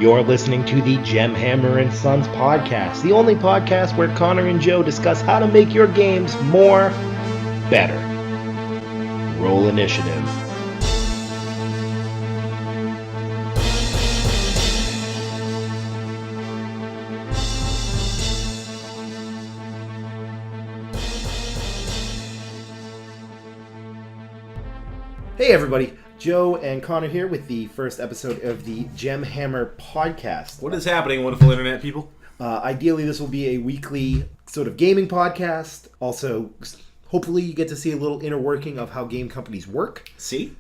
You're listening to the Gemhammer and Sons podcast, the only podcast where Conor and Joe discuss how to make your games more better. Roll initiative. Hey everybody, Joe and Conor here with the first episode of the Gemhammer podcast. What is happening, wonderful internet people? Ideally, this will be a weekly sort of gaming podcast. Also, hopefully you get to see a little inner working of how game companies work. See?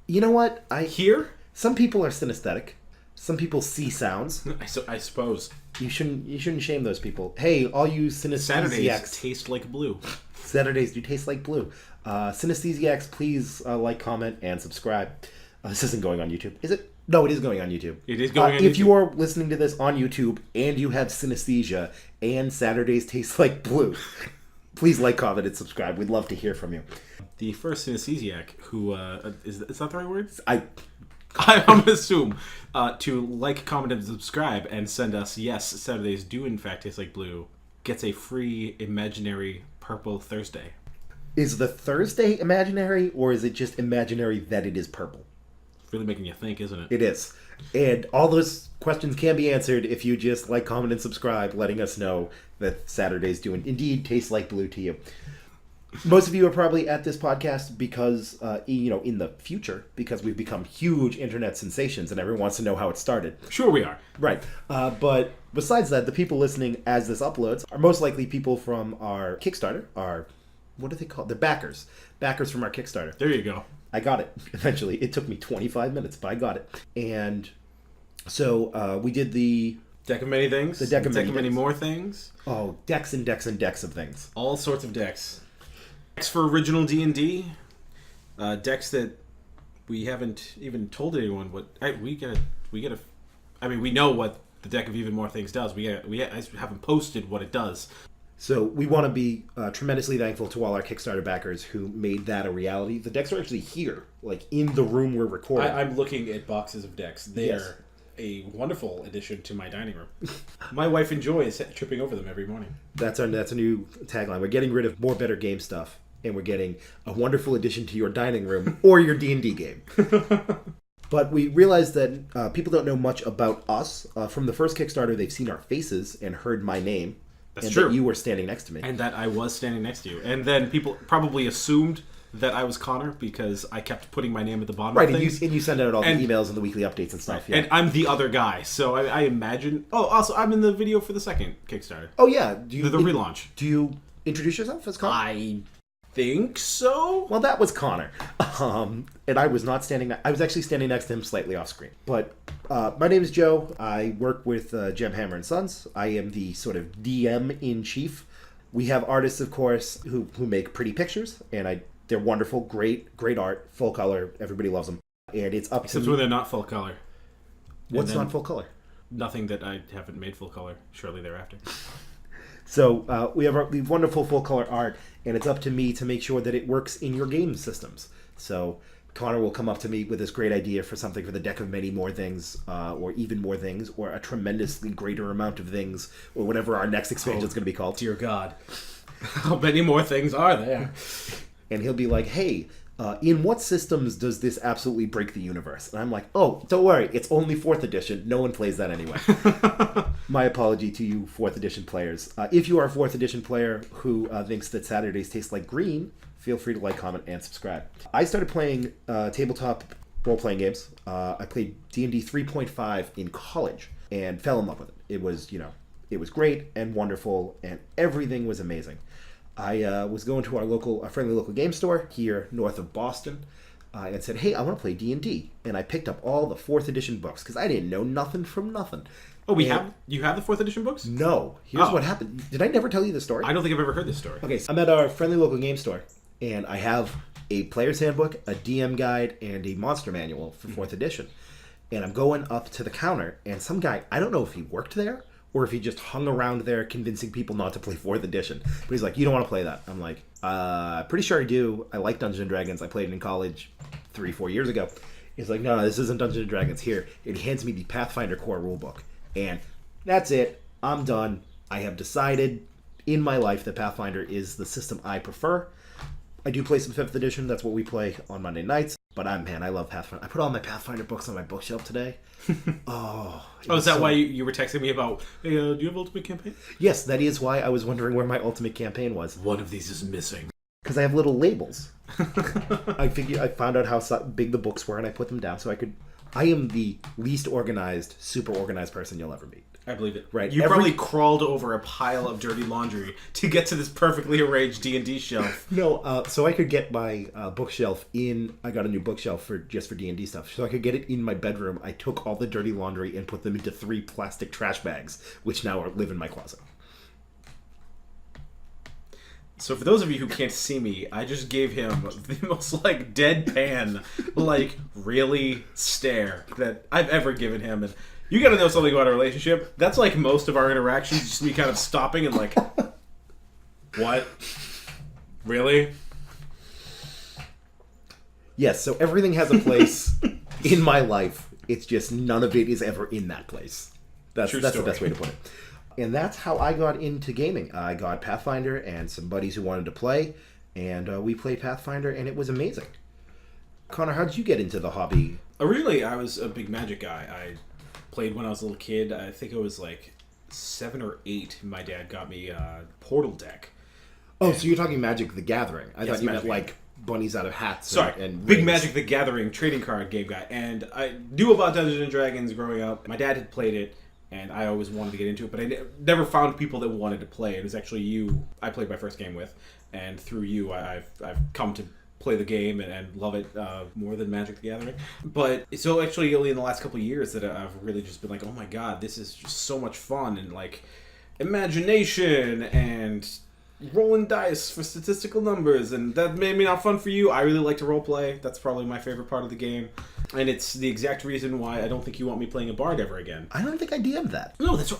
You know what? Here? Some people are synesthetic. Some people see sounds. I suppose. You shouldn't shame those people. Hey, all you synesthesiacs. Saturdays taste like blue. Saturdays do taste like blue. Synesthesiacs, please like, comment, and subscribe. This isn't going on YouTube, is it? No, it is going on YouTube. It is going on YouTube. If you are listening to this on YouTube and you have synesthesia and Saturdays taste like blue, please like, comment, and subscribe. We'd love to hear from you. The first synesthesiac who, is that the right word? I'm going to assume to like, comment, and subscribe and send us, yes, Saturdays do in fact taste like blue, gets a free imaginary purple Thursday. Is the Thursday imaginary, or is it just imaginary that it is purple? It's really making you think, isn't it? It is. And all those questions can be answered if you just like, comment, and subscribe, letting us know that Saturdays do indeed taste like blue to you. Most of you are probably at this podcast because, in the future, because we've become huge internet sensations and everyone wants to know how it started. Sure we are. Right. But besides that, the people listening as this uploads are most likely people from our Kickstarter, what do they call it? The backers. Backers from our Kickstarter. There you go. I got it, eventually. It took me 25 minutes, but I got it. And so we did the... Deck of many things. The deck of many more things. Oh, decks and decks and decks of things. All sorts of decks. Decks for original D&D. Decks that we haven't even told anyone what... we know what the deck of even more things does. We haven't posted what it does. So we want to be tremendously thankful to all our Kickstarter backers who made that a reality. The decks are actually here, like in the room we're recording. I'm looking at boxes of decks. They're a wonderful addition to my dining room. My wife enjoys tripping over them every morning. That's a new tagline. We're getting rid of more better game stuff, and we're getting a wonderful addition to your dining room or your D&D game. But we realized that people don't know much about us. From the first Kickstarter, they've seen our faces and heard my name. That's true. That you were standing next to me. And that I was standing next to you. And then people probably assumed that I was Conor because I kept putting my name at the bottom of things. And you send out all the emails and the weekly updates and stuff. Yeah. And I'm the other guy. So I imagine... Oh, also, I'm in the video for the second Kickstarter. Oh, yeah. The relaunch. Do you introduce yourself as Conor? I think so. Well, that was Conor. And I was not standing... I was actually standing next to him slightly off screen. But... my name is Joe. I work with Gemhammer and Sons. I am the sort of DM-in-chief. We have artists, of course, who make pretty pictures, and they're wonderful, great art, full color. Everybody loves them. And it's up to Except when they're not full color. What's not full color? Nothing that I haven't made full color shortly thereafter. So we have wonderful full color art, and it's up to me to make sure that it works in your game systems. So Conor will come up to me with this great idea for something for the deck of many more things, or even more things, or a tremendously greater amount of things, or whatever our next expansion is going to be called. Dear God. How many more things are there? And he'll be like, hey, in what systems does this absolutely break the universe? And I'm like, oh, don't worry, it's only 4th edition. No one plays that anyway. My apology to you 4th edition players. If you are a 4th edition player who thinks that Saturdays taste like green, feel free to like, comment, and subscribe. I started playing tabletop role-playing games. I played D&D 3.5 in college and fell in love with it. It was great and wonderful, and everything was amazing. I was going to our friendly local game store here north of Boston, and said, hey, I want to play D&D. And I picked up all the 4th edition books, because I didn't know nothing from nothing. Oh, you have the 4th edition books? No. Here's what happened. Did I never tell you the story? I don't think I've ever heard this story. Okay, so I'm at our friendly local game store, and I have a player's handbook, a DM guide, and a monster manual for 4th edition. And I'm going up to the counter, and some guy, I don't know if he worked there, or if he just hung around there convincing people not to play 4th edition. But he's like, you don't want to play that. I'm like, pretty sure I do. I like Dungeons & Dragons. I played it in college 3-4 years ago. He's like, no, this isn't Dungeons & Dragons. Here, it hands me the Pathfinder core rulebook. And that's it. I'm done. I have decided in my life that Pathfinder is the system I prefer. I do play some 5th edition. That's what we play on Monday nights. But I love Pathfinder. I put all my Pathfinder books on my bookshelf today. Is that why you were texting me about, hey, do you have Ultimate Campaign? Yes, that is why I was wondering where my Ultimate Campaign was. One of these is missing. Because I have little labels. I found out how big the books were, and I put them down so I could... I am the least organized, super organized person you'll ever meet. I believe it. Right. You probably crawled over a pile of dirty laundry to get to this perfectly arranged D&D shelf. No, so I could get my bookshelf in... I got a new bookshelf just for D&D stuff. So I could get it in my bedroom. I took all the dirty laundry and put them into 3 plastic trash bags, which now live in my closet. So for those of you who can't see me, I just gave him the most, deadpan, really stare that I've ever given him. And you gotta know something about our relationship. That's most of our interactions, just me kind of stopping and what? Really? Yes, so everything has a place in my life. It's just none of it is ever in that place. That's the best way to put it. And that's how I got into gaming. I got Pathfinder and some buddies who wanted to play, and we played Pathfinder, and it was amazing. Connor, how did you get into the hobby? Originally, I was a big Magic guy. I played when I was a little kid. I think it was 7 or 8. My dad got me a Portal deck. Oh, so you're talking Magic the Gathering. I thought you Magic. meant bunnies out of hats. Sorry, and big rings. Magic the Gathering trading card game guy. And I knew about Dungeons & Dragons growing up. My dad had played it. And I always wanted to get into it, but I never found people that wanted to play. It was actually you I played my first game with, and through you, I've come to play the game and love it more than Magic the Gathering. But so actually, only in the last couple of years that I've really just been oh my god, this is just so much fun and imagination and rolling dice for statistical numbers, and that may be not fun for you. I really like to role play. That's probably my favorite part of the game, and it's the exact reason why I don't think you want me playing a bard ever again. I don't think I DM'd that. No, that's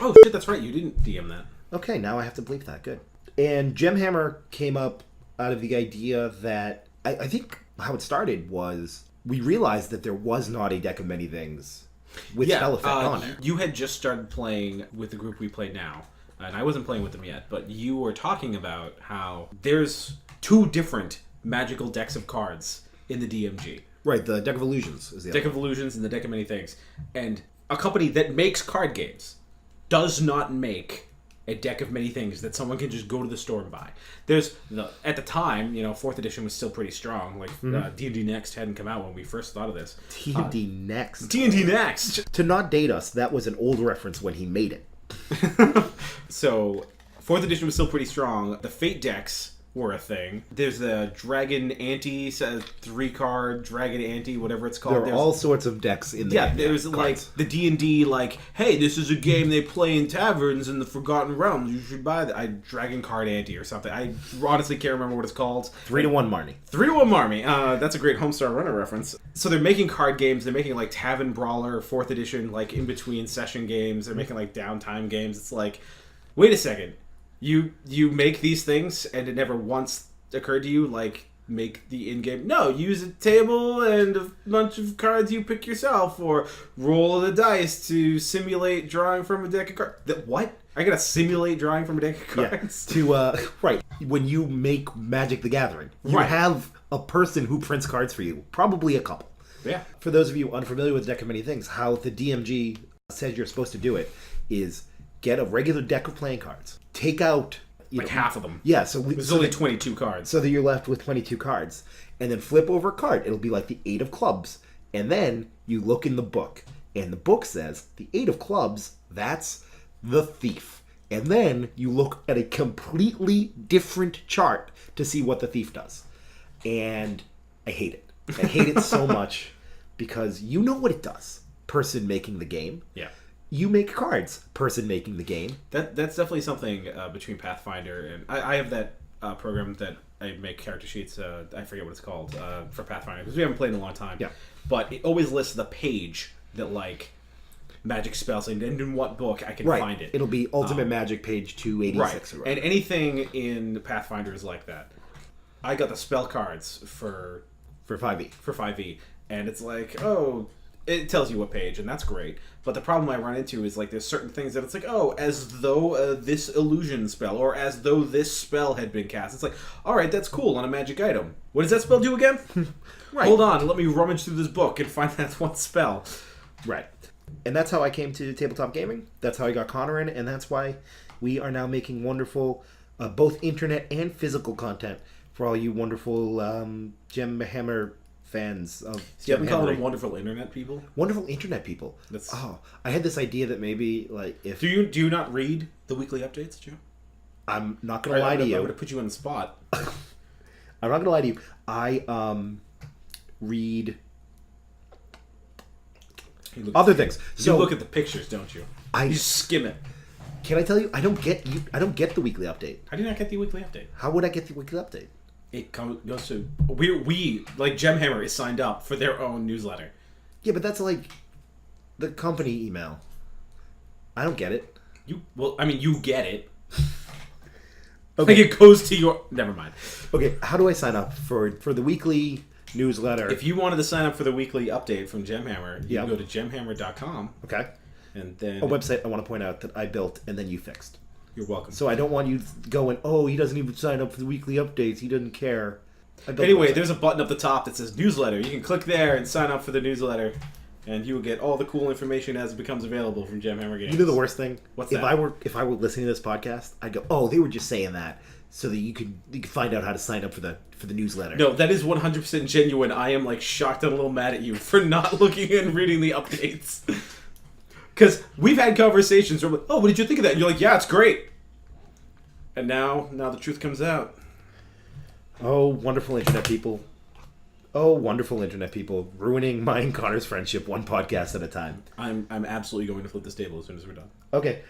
right. You didn't DM that. Okay, now I have to bleep that. Good. And Gemhammer came up out of the idea that I think how it started was we realized that there was not a deck of many things with spell effect on it. You had just started playing with the group we play now. And I wasn't playing with them yet, but you were talking about how there's 2 different magical decks of cards in the DMG. Right, the Deck of Illusions is the Deck of Illusions and the Deck of Many Things. And a company that makes card games does not make a Deck of Many Things that someone can just go to the store and buy. At the time, 4th edition was still pretty strong. D&D Next hadn't come out when we first thought of this. D&D Next. D&D Next! To not date us, that was an old reference when he made it. So, 4th edition was still pretty strong. The Fate decks were a thing. There's the Dragon Ante, 3-card Dragon Ante, whatever it's called. There are all sorts of decks in there. Yeah, there's the D&D, hey, this is a game they play in taverns in the Forgotten Realms. You should buy that. Dragon Card Ante or something. I honestly can't remember what it's called. 3-1 Marnie. 3-1 Marnie. That's a great Homestar Runner reference. So they're making card games. They're making Tavern Brawler, 4th edition, in between session games. They're making downtime games. It's wait a second. You make these things and it never once occurred to you make the in-game. No, use a table and a bunch of cards you pick yourself, or roll the dice to simulate drawing from a deck of cards. What? I gotta simulate drawing from a deck of cards? Yeah. Right. When you make Magic the Gathering, you have a person who prints cards for you. Probably a couple. Yeah. For those of you unfamiliar with Deck of Many Things, how the DMG says you're supposed to do it is get a regular deck of playing cards. Take out... half of them. Yeah, there's only 22 cards. So that you're left with 22 cards. And then flip over a card. It'll be the 8 of clubs. And then you look in the book. And the book says, the 8 of clubs, that's the thief. And then you look at a completely different chart to see what the thief does. And I hate it. I hate it so much because you know what it does. Person making the game. Yeah. You make cards. Person making the game. That's definitely something between Pathfinder and... I have that program that I make character sheets. I forget what it's called for Pathfinder because we haven't played in a long time. Yeah. But it always lists the page that magic spells and in what book I can find it. It'll be Ultimate Magic page 286. Right. And anything in Pathfinder is like that. I got the spell cards for 5e. For 5e. and it's like, oh, it tells you what page, and that's great. But the problem I run into is like there's certain things that it's like, oh, as though this illusion spell, or as though this spell had been cast. It's like, all right, that's cool on a magic item. What does that spell do again? Right. Hold on, let me rummage through this book and find that one spell. Right. And that's how I came to tabletop gaming. That's how I got Conor in, and that's why we are now making wonderful, both internet and physical content for all you wonderful Gemhammer fans of See, I've been calling Gemhammer. them wonderful internet people. Wonderful internet people. I had this idea that maybe like if Do you not read the weekly updates, Joe? I'm not gonna lie to you. I'm gonna put you on the spot. I'm not gonna lie to you. I read other things. So you look at the pictures, don't you? You skim it. Can I tell you? I don't get the weekly update. How do you not get the weekly update? How would I get the weekly update? It goes to we like Gemhammer is signed up for their own newsletter. Yeah, but that's like the company email. I don't get it. You get it. Okay. Like it goes to your. Never mind. Okay, how do I sign up for the weekly newsletter? If you wanted to sign up for the weekly update from Gemhammer, you Yeah. can go to gemhammer.com. Okay. And then A website I want to point out that I built and then you fixed. You're welcome. So I don't want you going, oh, he doesn't even sign up for the weekly updates. He doesn't care. Anyway, there's a button up the top that says newsletter. You can click there and sign up for the newsletter, and you will get all the cool information as it becomes available from Gemhammer Games. You know the worst thing? What's if that? If I were listening to this podcast, I'd go, oh, they were just saying that so that you could find out how to sign up for the newsletter. No, that is 100% genuine. I am like shocked and a little mad at you for not looking and reading the updates. Because we've had conversations where I'm like, oh, what did you think of that? And you're like, yeah, it's great. And now the truth comes out. Oh, wonderful internet people. Oh, wonderful internet people. Ruining mine and Connor's friendship one podcast at a time. I'm absolutely going to flip this table as soon as we're done. Okay.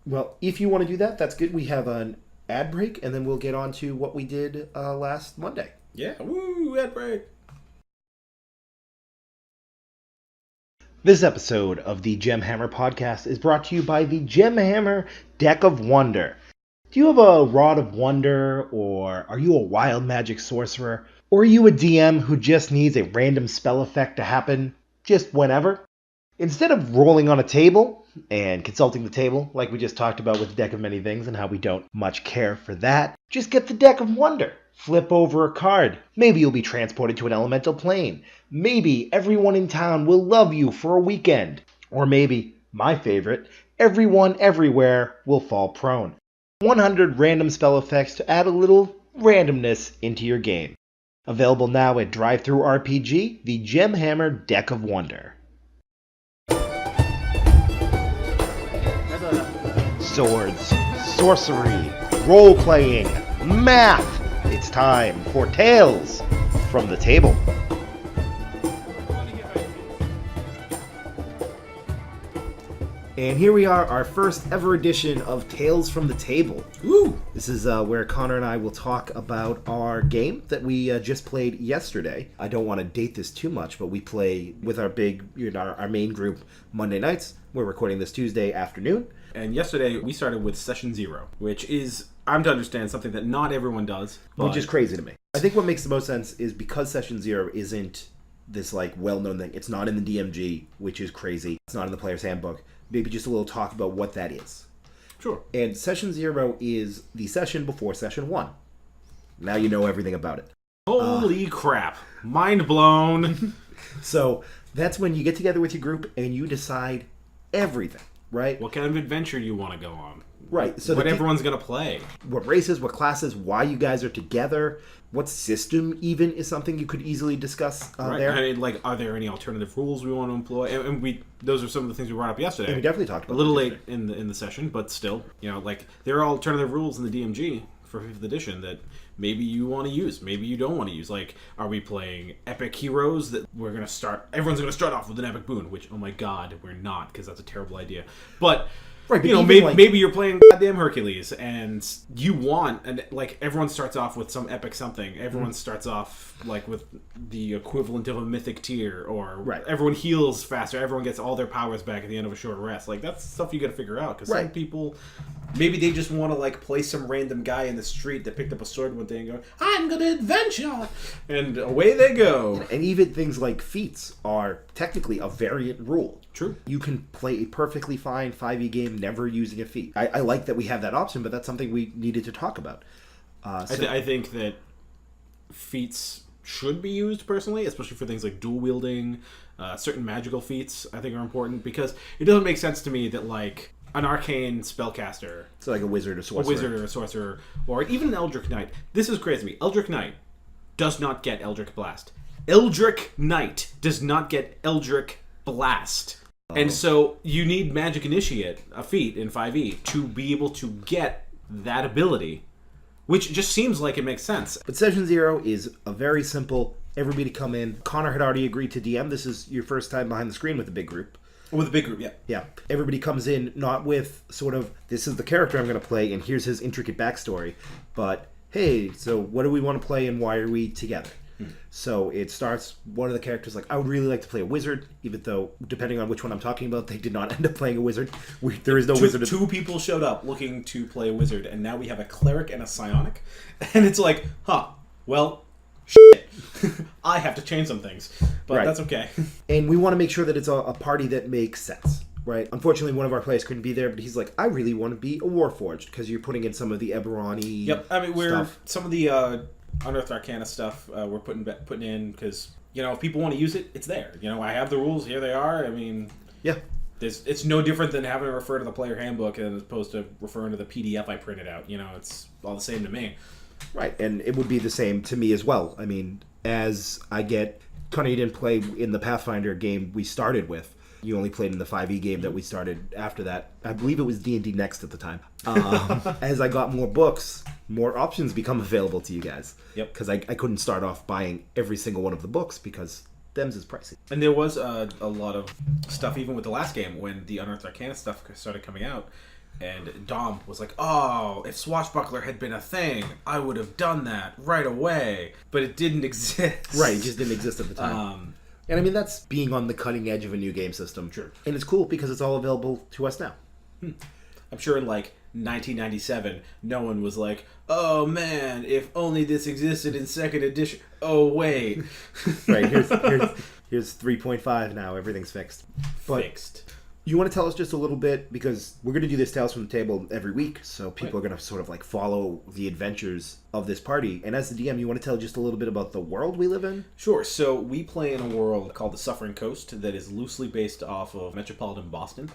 Well, if you want to do that, that's good. We have an ad break, and then we'll get on to what we did last Monday. Yeah. Woo, ad break. This episode of the Gemhammer Podcast is brought to you by the Gemhammer Deck of Wonder. Do you have a Rod of Wonder, or are you a wild magic sorcerer, or are you a DM who just needs a random spell effect to happen just whenever? Instead of rolling on a table and consulting the table, like we just talked about with the Deck of Many Things and how we don't much care for that, just get the Deck of Wonder. Flip over a card. Maybe you'll be transported to an elemental plane. Maybe everyone in town will love you for a weekend. Or maybe, my favorite, everyone everywhere will fall prone. 100 random spell effects to add a little randomness into your game. Available now at Drive-Thru RPG, the Gemhammer Deck of Wonder. Swords, sorcery, role-playing, math. It's time for Tales from the Table. And here we are, our first ever edition of Tales from the Table. Woo! This is where Conor and I will talk about our game that we just played yesterday. I don't want to date this too much, but we play with our our main group Monday nights. We're recording this Tuesday afternoon. And yesterday we started with Session 0, which is, I'm to understand, something that not everyone does. Which is crazy to me. I think what makes the most sense is because Session 0 isn't this like well-known thing. It's not in the DMG, which is crazy. It's not in the player's handbook. Maybe just a little talk about what that is. Sure. And Session 0 is the session before Session 1. Now you know everything about it. Holy crap. Mind blown. So that's when you get together with your group and you decide everything, right? What kind of adventure you want to go on. Right. So what everyone's going to play. What races, what classes, why you guys are together, what system even is something you could easily discuss right. there. I mean, like, are there any alternative rules we want to employ? And those are some of the things we brought up yesterday. And we definitely talked about a little late in the session, but still, like there are alternative rules in the DMG for 5th edition that maybe you want to use, maybe you don't want to use. Like, are we playing epic heroes that everyone's going to start off with an epic boon, which, oh my god, we're not, because that's a terrible idea. But Right, but you know, even, maybe you're playing goddamn Hercules, and you want, and like everyone starts off with some epic something. Everyone starts off like with the equivalent of a mythic tier, or everyone heals faster. Everyone gets all their powers back at the end of a short rest. Like that's stuff you got to figure out because some people, maybe they just want to like play some random guy in the street that picked up a sword one day and go, "I'm gonna adventure," and away they go. And even things like feats are technically a variant rule. True. You can play a perfectly fine 5e game never using a feat. I like that we have that option, but that's something we needed to talk about. I think that feats should be used personally, especially for things like dual wielding. Certain magical feats I think are important because it doesn't make sense to me that like an arcane spellcaster, so like a wizard or a sorcerer, or even an Eldritch Knight. This is crazy to me. Eldritch Knight does not get Eldritch Blast. Eldritch Knight does not get Eldritch Blast. And so you need Magic Initiate, a feat in 5e, to be able to get that ability, which just seems like it makes sense. But Session 0 is a very simple, everybody come in. Conor had already agreed to DM. This is your first time behind the screen with a big group. With a big group, yeah. Yeah. Everybody comes in not with sort of, this is the character I'm going to play and here's his intricate backstory, but hey, so what do we want to play and why are we together? So it starts, one of the characters like, I would really like to play a wizard, even though, depending on which one I'm talking about, they did not end up playing a wizard. There is no wizard. Two people showed up looking to play a wizard, and now we have a cleric and a psionic. And it's like, well, shit. I have to change some things. But that's okay. And we want to make sure that it's a party that makes sense. Right. Unfortunately, one of our players couldn't be there, but he's like, I really want to be a Warforged, because you're putting in some of the Eberron-y Yep, I mean, stuff. Some of the Unearthed Arcana stuff we're putting in because, you know, if people want to use it, it's there. You know, I have the rules, here they are. I mean, yeah, it's no different than having to refer to the player handbook as opposed to referring to the PDF I printed out. You know, it's all the same to me. Right, and it would be the same to me as well. I mean, as I get, Conor, you didn't play in the Pathfinder game we started with. You only played in the 5e game that we started after that. I believe it was D&D Next at the time. As I got more books, more options become available to you guys. Yep. Because I couldn't start off buying every single one of the books because them's is pricey. And there was a lot of stuff even with the last game when the Unearthed Arcana stuff started coming out. And Dom was like, oh, if Swashbuckler had been a thing, I would have done that right away. But it didn't exist. Right, it just didn't exist at the time. And I mean, that's being on the cutting edge of a new game system. Sure. And it's cool because it's all available to us now. I'm sure in like 1997, no one was like, oh man, if only this existed in second edition. Oh, wait. Right, here's 3.5 now. Everything's fixed. Fixed. You want to tell us just a little bit, because we're going to do this Tales from the Table every week, so people are going to sort of like follow the adventures of this party. And as the DM, you want to tell just a little bit about the world we live in? Sure. So we play in a world called the Suffering Coast that is loosely based off of metropolitan Boston,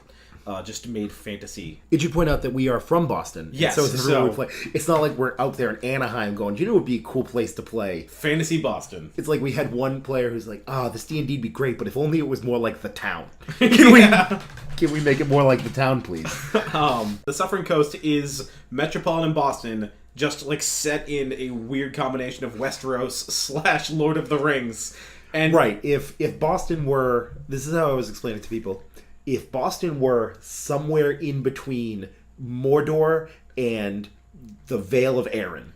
just made fantasy. It should point out that we are from Boston. Yes. It's not like we're out there in Anaheim going, you know, it would be a cool place to play. Fantasy Boston. It's like we had one player who's like, this D&D would be great, but if only it was more like the town. Can we make it more like the town, please? The Suffering Coast is metropolitan Boston, just like set in a weird combination of Westeros / Lord of the Rings. And right. If Boston were, this is how I was explaining it to people, if Boston were somewhere in between Mordor and the Vale of Arryn,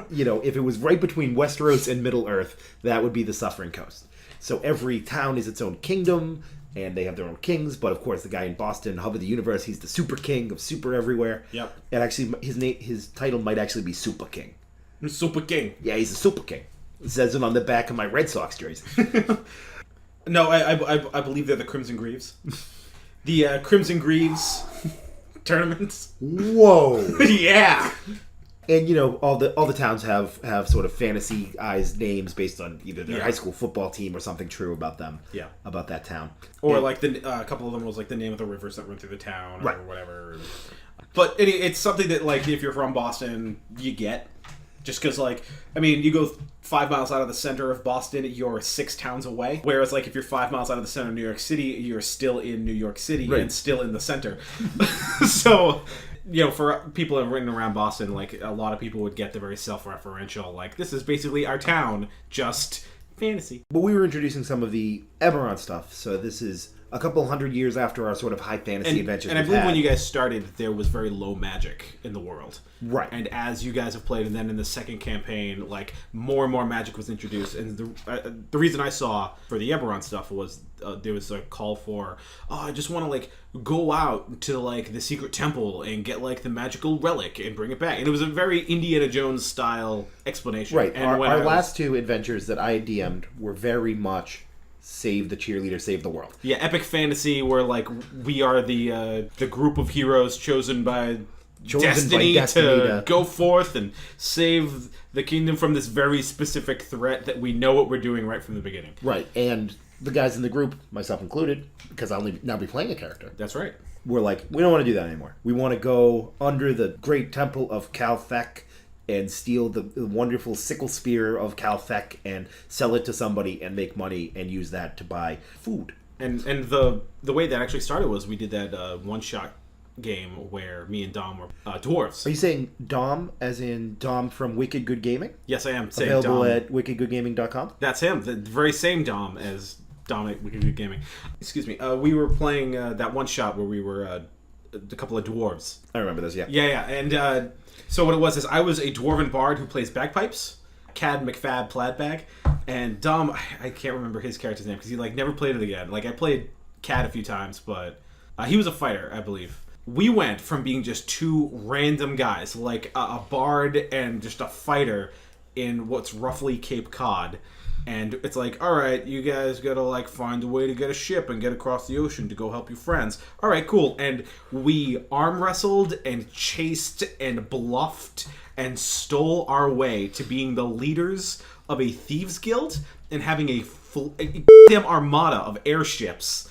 you know, if it was right between Westeros and Middle-earth, that would be the Suffering Coast. So every town is its own kingdom, and they have their own kings, but of course the guy in Boston, hub of the universe, he's the super king of super everywhere. Yep. And actually his title might actually be Super King. Super King. Yeah, he's a Super King. It says it on the back of my Red Sox jersey. No, I believe they're the Crimson Greaves. The Crimson Greaves tournaments. Whoa. Yeah. And you know, all the towns have sort of fantasy-ized names based on either their high school football team or something true about them. Yeah. About that town. Or like a couple of them was like the name of the rivers that run through the town or right. whatever. But it's something that like if you're from Boston, you get. Just because, like, I mean, you go 5 miles out of the center of Boston, you're 6 towns away. Whereas, like, if you're 5 miles out of the center of New York City, you're still in New York City and still in the center. So, you know, for people that are written around Boston, like, a lot of people would get the very self-referential, like, this is basically our town, just fantasy. But we were introducing some of the Eberron stuff. So this is a couple hundred years after our sort of high fantasy adventures. And I believe when you guys started, there was very low magic in the world. Right. And as you guys have played, and then in the second campaign, like, more and more magic was introduced. And the reason I saw for the Eberron stuff was there was a call for, I just want to, like, go out to, like, the secret temple and get, like, the magical relic and bring it back. And it was a very Indiana Jones style explanation. Right. And Our last two adventures that I DM'd were very much save the cheerleader, save the world. Yeah, epic fantasy where, like, we are the group of heroes chosen by destiny to go forth and save the kingdom from this very specific threat that we know what we're doing right from the beginning. Right, and the guys in the group, myself included, because I'll now be playing a character. That's right. We're like, we don't want to do that anymore. We want to go under the great temple of Calfek and steal the wonderful sickle spear of Calfek and sell it to somebody and make money and use that to buy food. And the way that actually started was we did that one-shot game where me and Dom were dwarves. Are you saying Dom as in Dom from Wicked Good Gaming? Yes, I am saying Available Dom. at wickedgoodgaming.com? That's him. The very same Dom as Dom at Wicked Good Gaming. Excuse me. We were playing that one-shot where we were a couple of dwarves. I remember this, yeah. Yeah. And so what it was is I was a dwarven bard who plays bagpipes, Cad McFab Plaidbag, and Dom, I can't remember his character's name because he, like, never played it again. Like, I played Cad a few times, but he was a fighter, I believe. We went from being just two random guys, like a bard and just a fighter in what's roughly Cape Cod. And it's like, all right, you guys gotta, like, find a way to get a ship and get across the ocean to go help your friends. All right, cool. And we arm wrestled and chased and bluffed and stole our way to being the leaders of a thieves guild and having a damn armada of airships.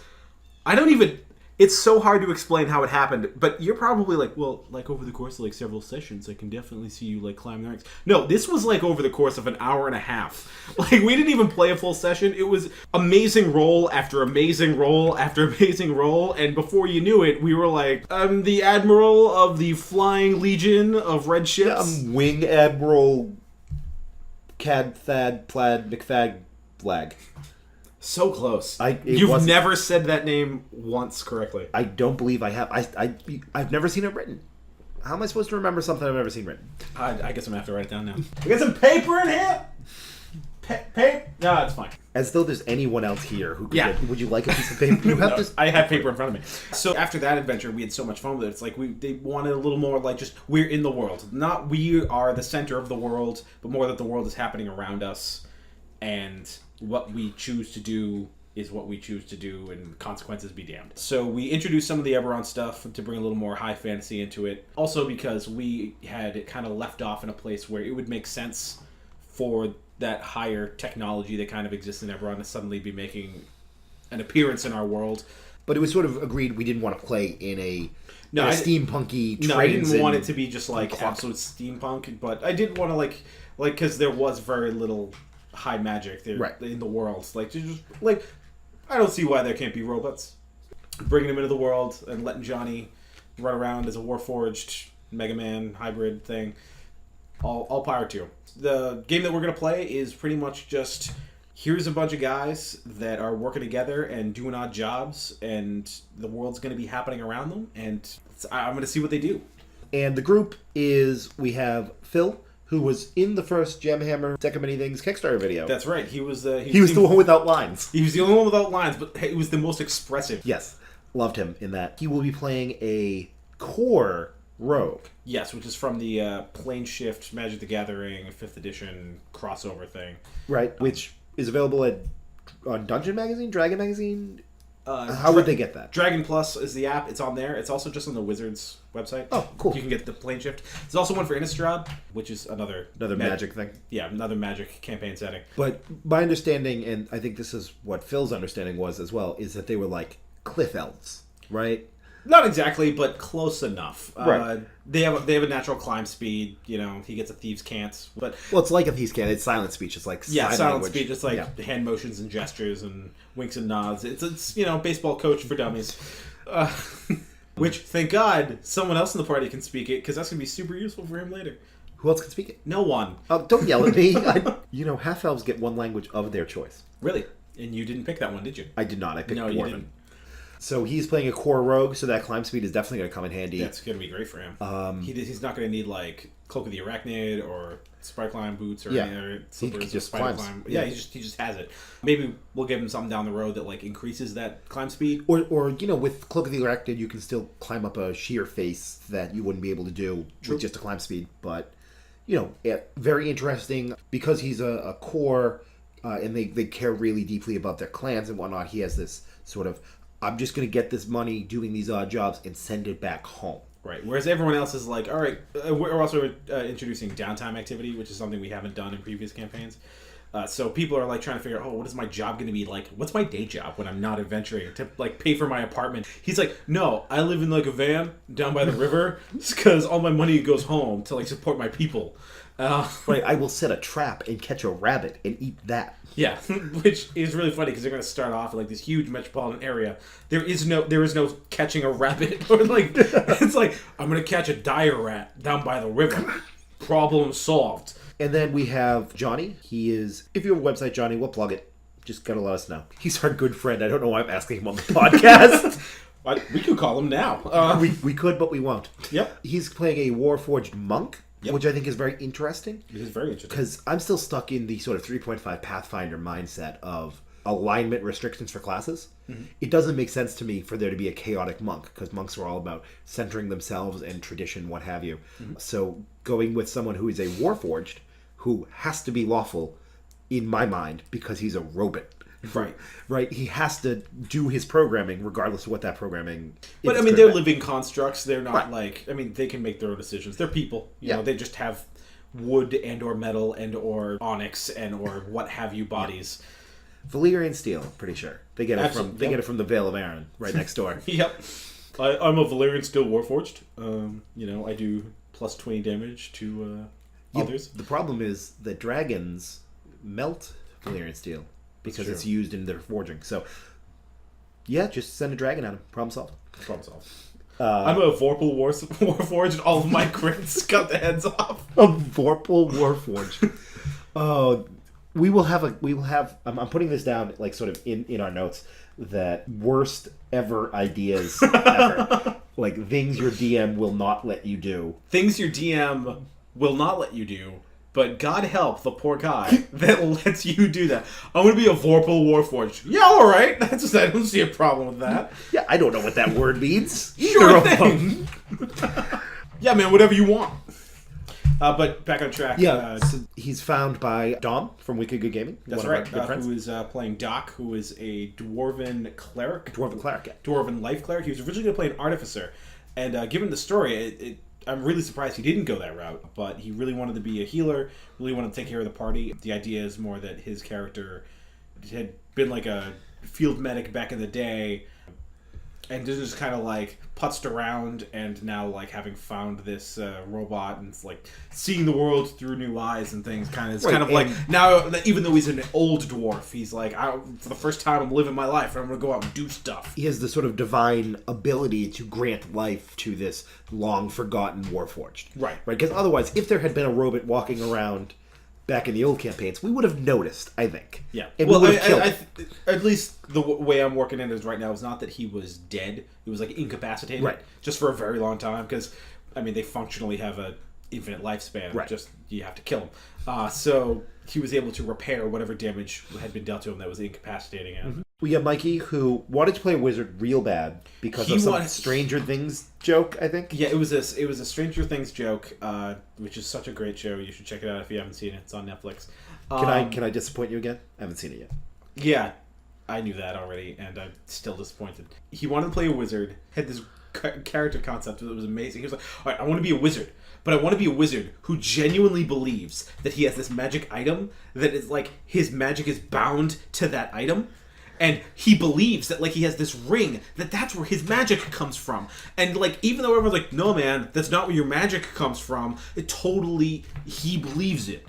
It's so hard to explain how it happened, but you're probably like, well, like, over the course of, like, several sessions, I can definitely see you, like, climb the ranks. No, this was, like, over the course of an hour and a half. Like, we didn't even play a full session. It was amazing roll after amazing roll after amazing roll, and before you knew it, we were like, I'm the Admiral of the Flying Legion of Red Ships. Yeah, I'm Wing Admiral Cad Thad Plaid McFag Flag. So close. You've never said that name once correctly. I don't believe I have. I've never seen it written. How am I supposed to remember something I've never seen written? I guess I'm going to have to write it down now. I got some paper in here! Paper? No, it's fine. As though there's anyone else here who could would you like a piece of paper? You have I have paper in front of me. So after that adventure, we had so much fun with it. It's like they wanted a little more, like, just we're in the world. Not we are the center of the world, but more that the world is happening around us. And what we choose to do is what we choose to do, and consequences be damned. So we introduced some of the Eberron stuff to bring a little more high fantasy into it. Also because we had it kind of left off in a place where it would make sense for that higher technology that kind of exists in Eberron to suddenly be making an appearance in our world. But it was sort of agreed we didn't want to play in a steampunky trains. No, I didn't want it to be just like absolute steampunk, but I did want to like because there was very little high magic there in the world. Like I don't see why there can't be robots. Bringing them into the world and letting Johnny run around as a Warforged Mega Man hybrid thing. All power to. The game that we're going to play is pretty much just here's a bunch of guys that are working together and doing odd jobs, and the world's going to be happening around them, and I'm going to see what they do. And the group is, we have Phil, who was in the first Gemhammer Deck of Many Things Kickstarter video. That's right. He was the one without lines. He was the only one without lines, but he was the most expressive. Yes. Loved him in that. He will be playing a core rogue. Yes, which is from the Plane Shift Magic the Gathering 5th edition crossover thing. Right, which is available on Dungeon Magazine, Dragon Magazine. How would they get that? Dragon Plus is the app. It's on there. It's also just on the Wizards website. Oh, cool. You can get the Plane Shift. There's also one for Innistrad, which is another magic thing. Yeah, another magic campaign setting. But my understanding, and I think this is what Phil's understanding was as well, is that they were like cliff elves, right? Not exactly, but close enough. Right. They have a natural climb speed. You know, he gets a thieves' can't. But it's like a thieves' can't. It's silent speech. It's like silent language. speech. It's like hand motions and gestures and winks and nods. It's baseball coach for dummies. Which, thank God, someone else in the party can speak it, because that's gonna be super useful for him later. Who else can speak it? No one. Don't yell at me. Half elves get one language of their choice. Really? And you didn't pick that one, did you? I did not. I picked No, Dwarven. you didn't. So he's playing a core rogue, so that climb speed is definitely going to come in handy. That's going to be great for him. He's not going to need like Cloak of the Arachnid or Spy Climb boots or any other slippers. He just Spider climbs. Climb. Yeah, he just has it. Maybe we'll give him something down the road that like increases that climb speed. Or with Cloak of the Arachnid, you can still climb up a sheer face that you wouldn't be able to do with just a climb speed. But, very interesting. Because he's a core, and they care really deeply about their clans and whatnot, he has this sort of, I'm just going to get this money doing these odd jobs and send it back home. Right. Whereas everyone else is like, all right, we're also introducing downtime activity, which is something we haven't done in previous campaigns. So people are like trying to figure out, what is my job going to be like? What's my day job when I'm not adventuring to like pay for my apartment? He's like, no, I live in like a van down by the river because all my money goes home to like support my people. Right. I will set a trap and catch a rabbit and eat that. Yeah, which is really funny because they're going to start off in like this huge metropolitan area. There is no catching a rabbit or like it's like I'm going to catch a dire rat down by the river. Problem solved. And then we have Johnny. He is, if you have a website, Johnny, we'll plug it. Just gotta let us know. He's our good friend. I don't know why I'm asking him on the podcast. We could call him now. We could, but we won't. Yep. He's playing a Warforged monk. Yep. Which I think is very interesting. It is very interesting. Because I'm still stuck in the sort of 3.5 Pathfinder mindset of alignment restrictions for classes. Mm-hmm. It doesn't make sense to me for there to be a chaotic monk, because monks are all about centering themselves and tradition, what have you. Mm-hmm. So going with someone who is a Warforged, who has to be lawful, in my mind, because he's a robot. Right. Right. He has to do his programming regardless of what that programming is. But I mean, they're living constructs. They're not like, I mean, they can make their own decisions. They're people. You know, they just have wood and or metal and or onyx and or what have you bodies. Valyrian steel, I'm pretty sure. They get it from the Vale of Arryn right next door. Yep. I'm a Valyrian steel Warforged. I do plus 20 damage to others. The problem is that dragons melt Valyrian steel. Because it's used in their forging. So, just send a dragon at him. Problem solved. I'm a Vorpal Warforged, and all of my crits cut the heads off. A Vorpal Warforged. We will have. I'm putting this down, like sort of in our notes. That worst ever ideas ever. Like things your DM will not let you do. Things your DM will not let you do. But God help the poor guy that lets you do that. I'm going to be a Vorpal Warforged. Yeah, all right. I don't see a problem with that. Yeah, I don't know what that word means. Sure thing. Yeah, man, whatever you want. But back on track. Yeah, so he's found by Dom from Wicked Good Gaming. That's right. Who is playing Doc, who is a Dwarven cleric. Dwarven life cleric. He was originally going to play an artificer. And given the story, I'm really surprised he didn't go that route, but he really wanted to be a healer, really wanted to take care of the party. The idea is more that his character had been like a field medic back in the day, and just kind of like putzed around, and now like having found this robot and like seeing the world through new eyes and things. It's kind of like now, even though he's an old dwarf, he's like, for the first time I'm living my life, I'm going to go out and do stuff. He has the sort of divine ability to grant life to this long forgotten Warforged. Right. Because otherwise, if there had been a robot walking around back in the old campaigns, we would have noticed, I think. Yeah. And we would have killed him. At least the way I'm working in it right now is not that he was dead. He was like incapacitated. Right. Just for a very long time. Because, I mean, they functionally have an infinite lifespan. Right. Just, you have to kill him. So he was able to repair whatever damage had been dealt to him that was incapacitating him. Mm-hmm. We have Mikey, who wanted to play a wizard real bad because of some Stranger Things joke, I think. Yeah, it was a Stranger Things joke, which is such a great show. You should check it out if you haven't seen it. It's on Netflix. Can I disappoint you again? I haven't seen it yet. Yeah, I knew that already, and I'm still disappointed. He wanted to play a wizard, had this character concept that was amazing. He was like, all right, I want to be a wizard, but I want to be a wizard who genuinely believes that he has this magic item that is like, his magic is bound to that item. And he believes that, like, he has this ring, that's where his magic comes from. And, like, even though everyone's like, no, man, that's not where your magic comes from, he believes it.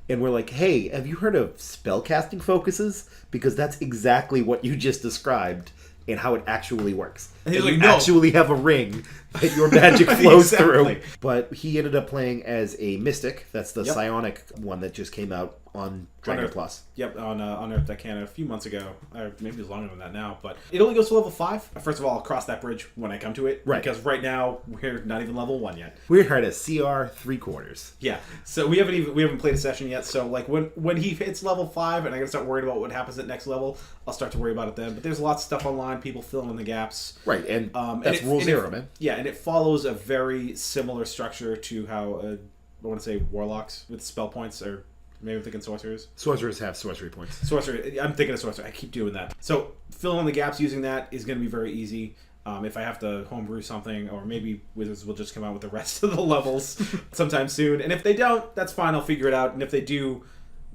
And we're like, hey, have you heard of spellcasting focuses? Because that's exactly what you just described and how it actually works. And he's like, you actually have a ring your magic flows Exactly. through. But he ended up playing as a mystic. That's the Yep. psionic one that just came out on Dragon Earth. Plus. Yep, on Earth Decana a few months ago. Or maybe it's longer than that now. But it only goes to level 5. First of all, I'll cross that bridge when I come to it. Right. Because right now, we're not even level 1 yet. We're at a CR 3/4. Yeah. So we haven't played a session yet. So like when he hits level 5 and I gotta start worrying about what happens at next level, I'll start to worry about it then. But there's lots of stuff online, people filling in the gaps. Right, and that's and rule 0, man. Yeah, and it follows a very similar structure to how I want to say warlocks with spell points, or maybe I'm thinking sorcerers. Sorcerers have sorcery points. Sorcerer, I'm thinking of sorcerer. I keep doing that. So filling in the gaps using that is going to be very easy. If I have to homebrew something, or maybe Wizards will just come out with the rest of the levels sometime soon. And if they don't, that's fine. I'll figure it out. And if they do,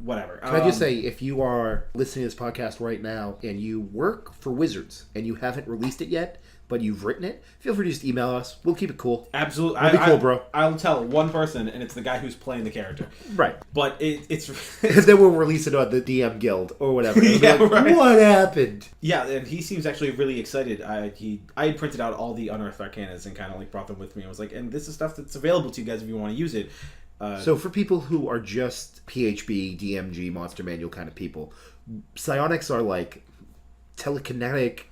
whatever. Can I just say, if you are listening to this podcast right now and you work for Wizards and you haven't released it yet, but you've written it, feel free to just email us. We'll keep it cool. Absolutely. It'll be cool, bro. I'll tell one person, and it's the guy who's playing the character. Right. But it's... And then we'll release it on the DM Guild or whatever. Yeah, like, right. What happened? Yeah, and he seems actually really excited. I had printed out all the Unearthed Arcanas and kind of like brought them with me. I was like, and this is stuff that's available to you guys if you want to use it. So for people who are just PHB, DMG, Monster Manual kind of people, psionics are like telekinetic,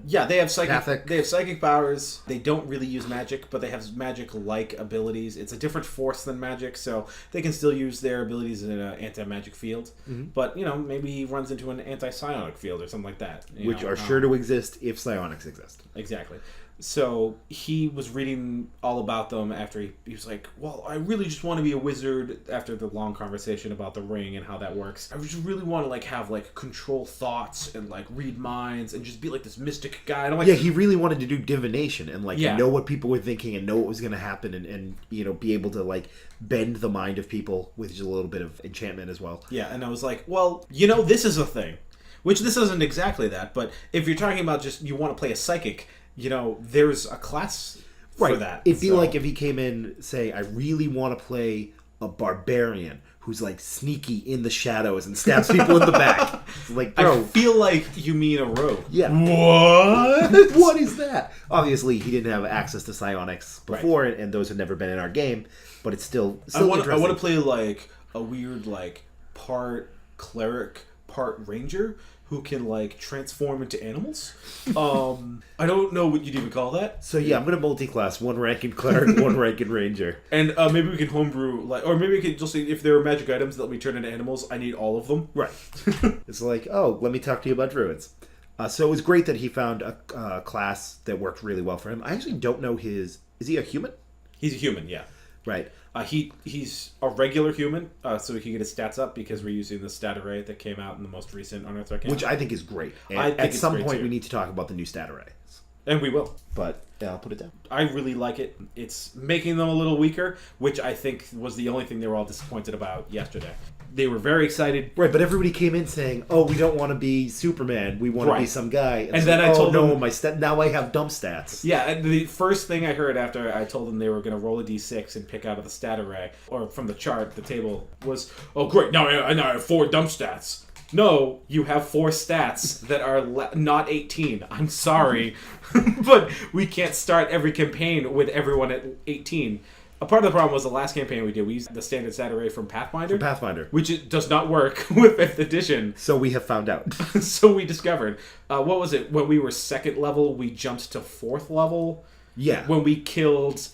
Yeah, they have psychic. Pathic. They have psychic powers. They don't really use magic, but they have magic-like abilities. It's a different force than magic, so they can still use their abilities in an anti-magic field. Mm-hmm. But maybe he runs into an anti-psionic field or something like that, which are sure to exist if psionics exist. Exactly. So he was reading all about them after he was like, well, I really just want to be a wizard, after the long conversation about the ring and how that works. I just really want to have control thoughts and read minds and just be like this mystic guy. And I'm like, yeah, he really wanted to do divination and Yeah. know what people were thinking and know what was going to happen and be able to bend the mind of people with just a little bit of enchantment as well. Yeah, and I was like, well, this is a thing. Which this isn't exactly that, but if you're talking about just you want to play a psychic, there's a class for that. It'd be like if he came in, say, I really want to play a barbarian who's sneaky in the shadows and stabs people in the back. It's like, bro. I feel like you mean a rogue. Yeah. What? What is that? Obviously, he didn't have access to psionics before, Right. and those had never been in our game, but it's still I want interesting. to play a weird part cleric, part ranger who can transform into animals. I don't know what you'd even call that. So yeah, I'm going to multi-class, 1 rank in cleric, 1 rank in ranger. And maybe we can homebrew, or maybe we can just say, if there are magic items that let me turn into animals, I need all of them. Right. It's like, oh, let me talk to you about druids. So it was great that he found a class that worked really well for him. I actually don't know is he a human? He's a human, yeah. Right. He's a regular human, so we can get his stats up because we're using the stat array that came out in the most recent Unearthed Arcana. Which I think is great. And I think at it's some great point too. we need to talk about the new stat array. And we will. But yeah, I'll put it down. I really like it. It's making them a little weaker, which I think was the only thing they were all disappointed about yesterday. They were very excited. Right, but everybody came in saying, "Oh, we don't want to be Superman. We want to be Right. some guy." And then I told them, them- now I have dump stats." Yeah, and the first thing I heard after I told them they were going to roll a d6 and pick out of the stat array, or from the chart, the table, was, oh great, now I have 4 dump stats. No, you have 4 stats that are not 18. I'm sorry, but we can't start every campaign with everyone at 18. A part of the problem was the last campaign we did, we used the standard stat array from Pathfinder. Which it does not work with 5th edition. So we have found out. So we discovered. What was it? When we were 2nd level, we jumped to 4th level. Yeah. When we killed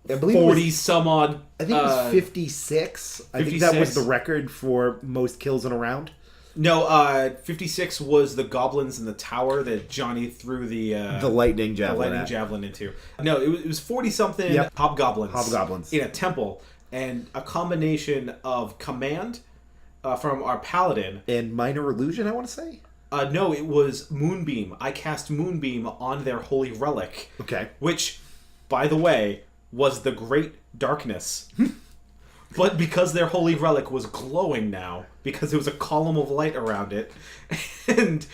I believe 40 some odd. I think it was 56. I think that was the record for most kills in a round. No, 56 was the goblins in the tower that Johnny threw the lightning javelin javelin into. No, it was 40 something Yep. hobgoblins in a temple, and a combination of command from our paladin and minor illusion, I want to say. No, it was Moonbeam. I cast Moonbeam on their holy relic. Okay. Which, by the way, was the Great Darkness. But because their holy relic was glowing now, because there was a column of light around it, and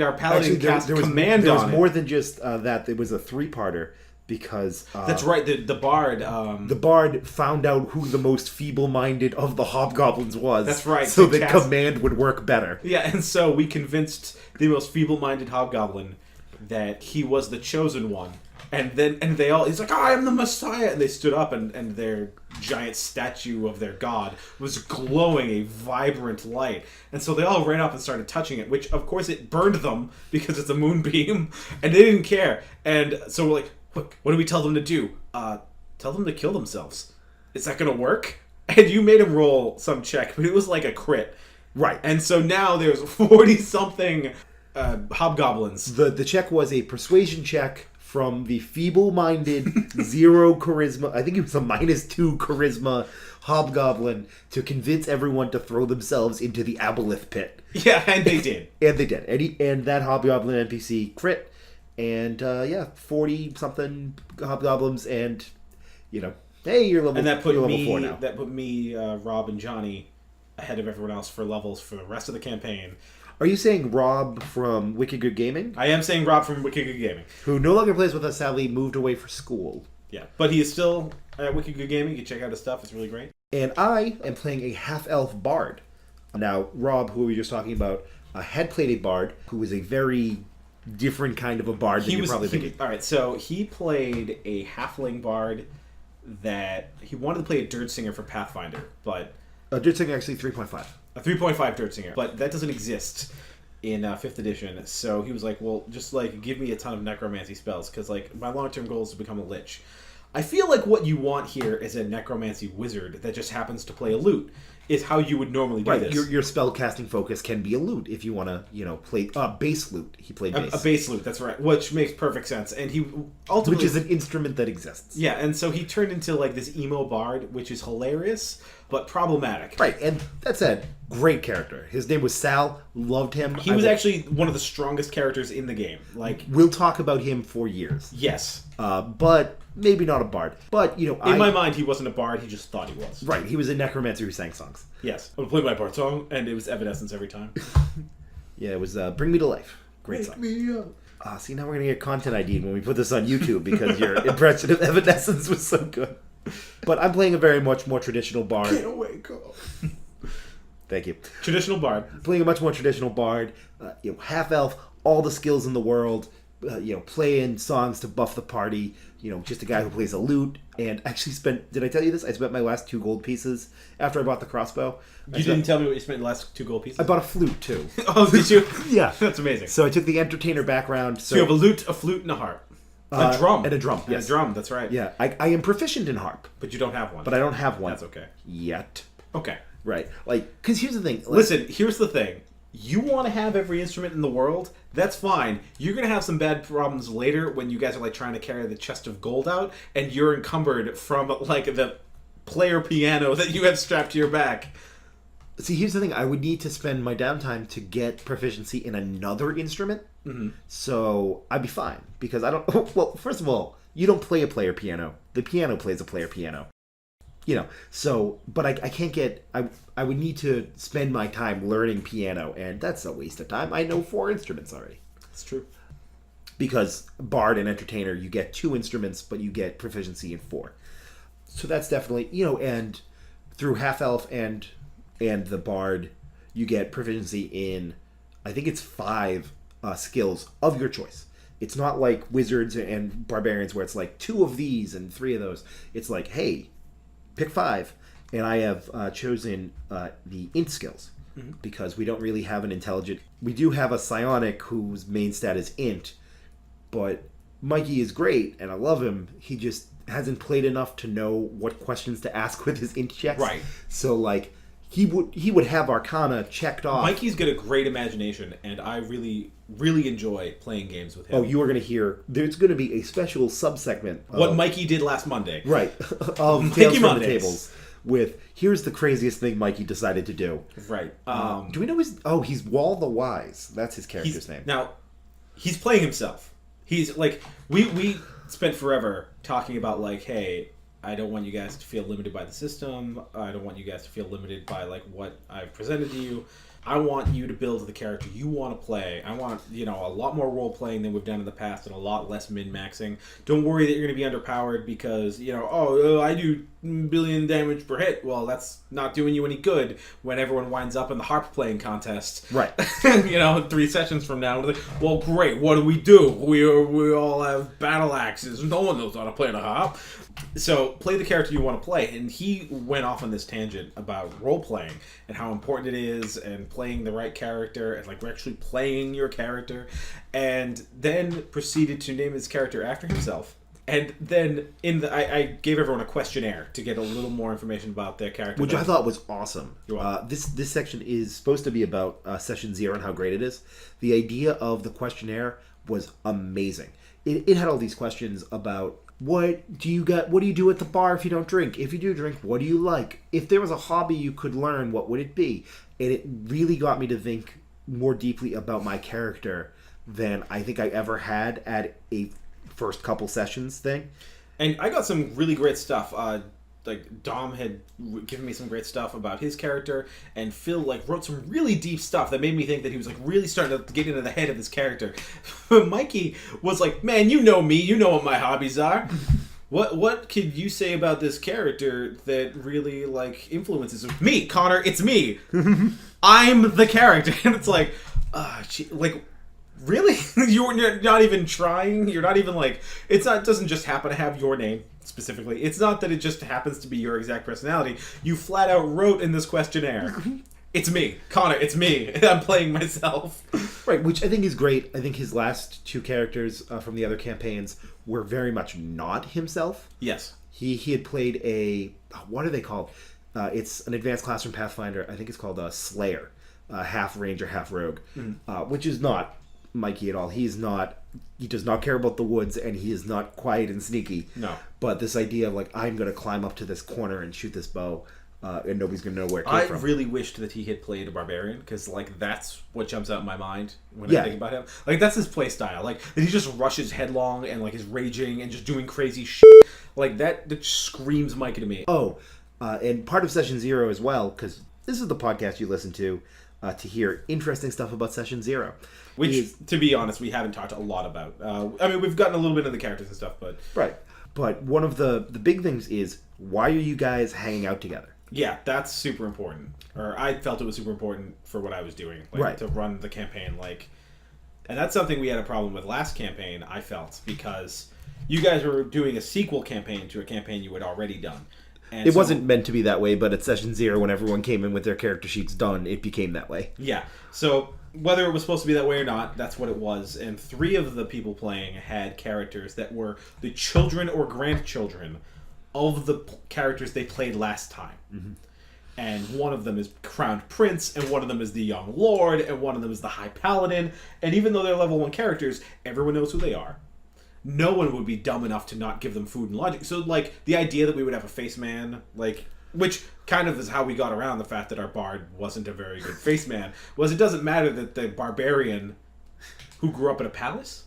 our paladin cast command there was on more it. than just that. It was a 3-parter because That's right. The bard. the bard found out who the most feeble-minded of the hobgoblins was. That's right. So to the cast- command would work better. Yeah, and so we convinced the most feeble-minded hobgoblin that he was the chosen one. And they all, he's like, I am the Messiah. And they stood up, and their giant statue of their god was glowing a vibrant light. And so they all ran up and started touching it, which, of course, it burned them because it's a moonbeam. And they didn't care. And so we're like, what do we tell them to do? Tell them to kill themselves. Is that going to work? And you made him roll some check, but it was like a crit. Right. And so now there's 40-something hobgoblins. The check was a persuasion check from the feeble-minded, 0 charisma, I think it was a -2 charisma hobgoblin, to convince everyone to throw themselves into the aboleth pit. Yeah, and they did. And they did. And that hobgoblin NPC crit. And, 40-something hobgoblins, and, hey, you're level, and that put you're me, level 4 now. That put me, Rob, and Johnny ahead of everyone else for levels for the rest of the campaign. Are you saying Rob from Wicked Good Gaming? I am saying Rob from Wicked Good Gaming. Who no longer plays with us, sadly, moved away for school. Yeah, but he is still at Wicked Good Gaming. You can check out his stuff. It's really great. And I am playing a half-elf bard. Now, Rob, who we were just talking about, had played a bard who was a very different kind of a bard than you're probably thinking. All right, so he played a halfling bard that he wanted to play a Dirt Singer for Pathfinder, but... Dirt Singer actually 3.5. A 3.5 Dirt Singer, but that doesn't exist in 5th edition. So he was like, well, just give me a ton of necromancy spells, because my long-term goal is to become a lich. I feel like what you want here is a necromancy wizard that just happens to play a lute, is how you would normally do this. Your spell casting focus can be a lute if you want to, play bass lute. He played bass. A bass lute, that's right, which makes perfect sense. And he ultimately... Which is an instrument that exists. Yeah, and so he turned into this emo bard, which is hilarious, but problematic. Right, and that said, great character. His name was Sal, loved him. He was actually one of the strongest characters in the game. We'll talk about him for years. Yes. But maybe not a bard. But, in my mind, he wasn't a bard, he just thought he was. Right, he was a necromancer who sang songs. Yes. I would play my bard song, and it was Evanescence every time. Yeah, it was Bring Me to Life. Great song. Wake me up. See, now we're going to get content ID when we put this on YouTube because your impression of Evanescence was so good. But I'm playing a very much more traditional bard. Can't wake up. Thank you. Traditional bard. Playing a much more traditional bard. Half-elf, all the skills in the world. Playing songs to buff the party. Just a guy who plays a lute. And actually did I tell you this? I spent my last 2 gold pieces after I bought the crossbow. You didn't tell me what you spent the last 2 gold pieces? I bought a flute, too. Oh, did you? Yeah. That's amazing. So I took the entertainer background. So you have a lute, a flute, and a harp. A drum. And a drum, yes. And a drum, that's right. Yeah, I am proficient in harp. But you don't have one. But I don't have one. That's okay. Yet. Okay. Right. Because here's the thing. Listen, here's the thing. You want to have every instrument in the world? That's fine. You're going to have some bad problems later when you guys are trying to carry the chest of gold out and you're encumbered from the player piano that you have strapped to your back. See, here's the thing. I would need to spend my downtime to get proficiency in another instrument. Mm-hmm. So I'd be fine. Because I don't... Well, first of all, you don't play a player piano. The piano plays a player piano. So... But I can't get... I would need to spend my time learning piano, and that's a waste of time. I know 4 instruments already. That's true. Because bard and entertainer, you get 2 instruments, but you get proficiency in 4. So that's definitely... and through half-elf and the bard, you get proficiency in, I think it's 5 skills of your choice. It's not like wizards and barbarians where it's 2 of these and 3 of those. It's hey, pick 5. And I have chosen the int skills because we don't really have an intelligent... We do have a psionic whose main stat is int, but Mikey is great and I love him. He just hasn't played enough to know what questions to ask with his int checks. Right. So he would have Arcana checked off. Mikey's got a great imagination, and I really, really enjoy playing games with him. Oh, you are going to hear... There's going to be a special subsegment. What Mikey did last Monday. Right. Of Tales from the Tables. With, here's the craziest thing Mikey decided to do. Right. Do we know his... Oh, he's Wall the Wise. That's his character's name. Now, he's playing himself. He's, we spent forever talking about, hey... I don't want you guys to feel limited by the system. I don't want you guys to feel limited by what I've presented to you. I want you to build the character you want to play. I want, a lot more role playing than we've done in the past and a lot less min-maxing. Don't worry that you're going to be underpowered because, I do billion damage per hit. Well, that's not doing you any good when everyone winds up in the harp playing contest. Right. 3 sessions from now. Like, well, great. What do? We all have battle axes. No one knows how to play the harp. So play the character you want to play. And he went off on this tangent about role-playing and how important it is and playing the right character and, we're actually playing your character. And then proceeded to name his character after himself. And then I gave everyone a questionnaire to get a little more information about their character. Which I thought was awesome. This section is supposed to be about Session 0 and how great it is. The idea of the questionnaire was amazing. It had all these questions about what do you do at the bar if you don't drink? If you do drink, what do you like? If there was a hobby you could learn, what would it be? And it really got me to think more deeply about my character than I think I ever had at a first couple sessions thing. And I got some really great stuff. Dom had given me some great stuff about his character, and Phil wrote some really deep stuff that made me think that he was really starting to get into the head of his character. Mikey was like, man, you know me, you know what my hobbies are. What could you say about this character that really influences me, Connor? It's me. I'm the character. And it's really? You're not even trying? You're not even it doesn't just happen to have your name specifically. It's not that it just happens to be your exact personality. You flat out wrote in this questionnaire, it's me, Connor, it's me. I'm playing myself. Right, which I think is great. I think his last 2 characters from the other campaigns were very much not himself. Yes. He had played what are they called? It's an advanced class from Pathfinder. I think it's called Slayer. Half ranger, half rogue. Which is not Mikey at all. He does not care about the woods, and he is not quiet and sneaky. No. But this idea of I'm going to climb up to this corner and shoot this bow, and nobody's going to know where it came from. I really wished that he had played a barbarian, because that's what jumps out in my mind when I think about him. That's his play style. That he just rushes headlong and is raging and just doing crazy shit. That screams Mikey to me. Oh, and part of Session 0 as well, because this is the podcast you listen to hear interesting stuff about Session 0. Which, to be honest, we haven't talked a lot about. We've gotten a little bit of the characters and stuff, but... Right. But one of the big things is, why are you guys hanging out together? Yeah, that's super important. Or I felt it was super important for what I was doing. To run the campaign, And that's something we had a problem with last campaign, I felt, because you guys were doing a sequel campaign to a campaign you had already done. And it wasn't meant to be that way, but at Session 0, when everyone came in with their character sheets done, it became that way. Yeah. So whether it was supposed to be that way or not, that's what it was. And 3 of the people playing had characters that were the children or grandchildren of the characters they played last time. Mm-hmm. And one of them is Crowned Prince, and one of them is the Young Lord, and one of them is the High Paladin. And even though they're level 1 characters, everyone knows who they are. No one would be dumb enough to not give them food and lodging. So, the idea that we would have a face man, which kind of is how we got around the fact that our bard wasn't a very good face man, was it doesn't matter that the barbarian who grew up in a palace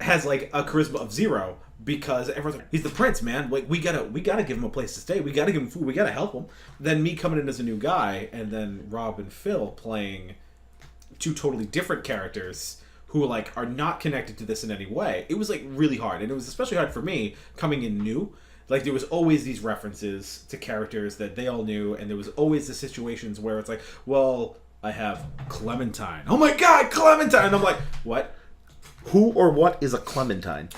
has, a charisma of 0, because everyone's he's the prince, man. We gotta give him a place to stay. We gotta give him food. We gotta help him. Then me coming in as a new guy, and then Rob and Phil playing 2 totally different characters who are not connected to this in any way. It was really hard, and it was especially hard for me coming in new. There was always these references to characters that they all knew, and there was always the situations where it's well, I have Clementine. Oh my god, Clementine! And I'm like, what? Who or what is a Clementine?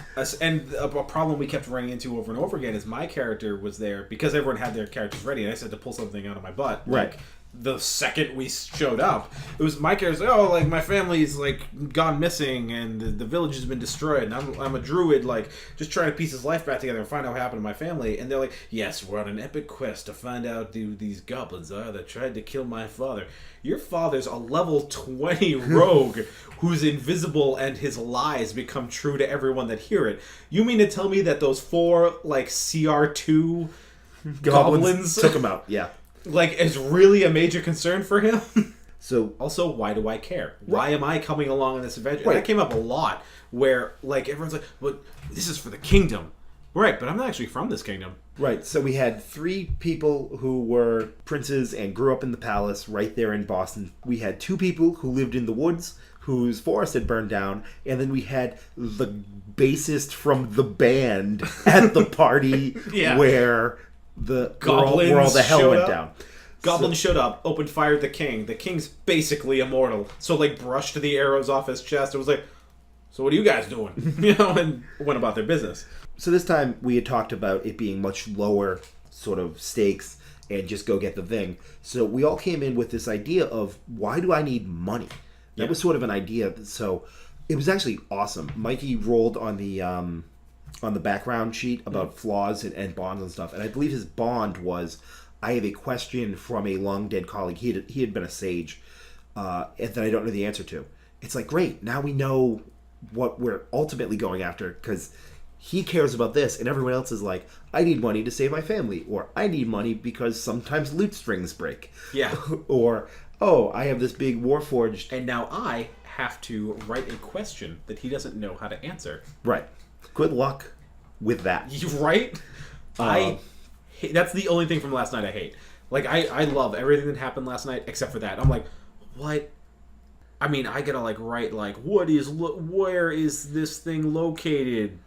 And a problem we kept running into over and over again is my character was there because everyone had their characters ready, and I said to pull something out of my butt. Right. The second we showed up, it was my character's my family's gone missing and the village has been destroyed, and I'm a druid just trying to piece his life back together and find out what happened to my family. And they're yes, we're on an epic quest to find out who these goblins are that tried to kill my father. Your father's a level 20 rogue who's invisible, and his lies become true to everyone that hear it. You mean to tell me that those 4 CR2 goblins took him out? Yeah. Is really a major concern for him. So also, why do I care? Why am I coming along on this adventure? Right. And that came up a lot, where everyone's but this is for the kingdom. Right, but I'm not actually from this kingdom. Right, so we had 3 people who were princes and grew up in the palace right there in Boston. We had 2 people who lived in the woods whose forest had burned down, and then we had the bassist from the band at the party where where all the hell went down. Goblins showed up, opened fire at the king. The king's basically immortal, so like brushed the arrows off his chest. It was like, so what are you guys doing? And went about their business. So this time we had talked about it being much lower sort of stakes and just go get the thing. So we all came in with this idea of, why do I need money? That was sort of an idea. So it was actually awesome. Mikey rolled on the background sheet about flaws and bonds and stuff. And I believe his bond was, I have a question from a long dead colleague. He had been a sage and that I don't know the answer to. It's like, great, now we know what we're ultimately going after, because he cares about this, and everyone else is like, I need money to save my family, or I need money because sometimes loot strings break. Yeah. Or, oh, I have this big warforged. And now I have to write a question that he doesn't know how to answer. Right. Good luck with that. Right? That's the only thing from last night I hate. Like, I love everything that happened last night except for that. I'm like, what? I mean, I gotta, like, write, like, where is this thing located?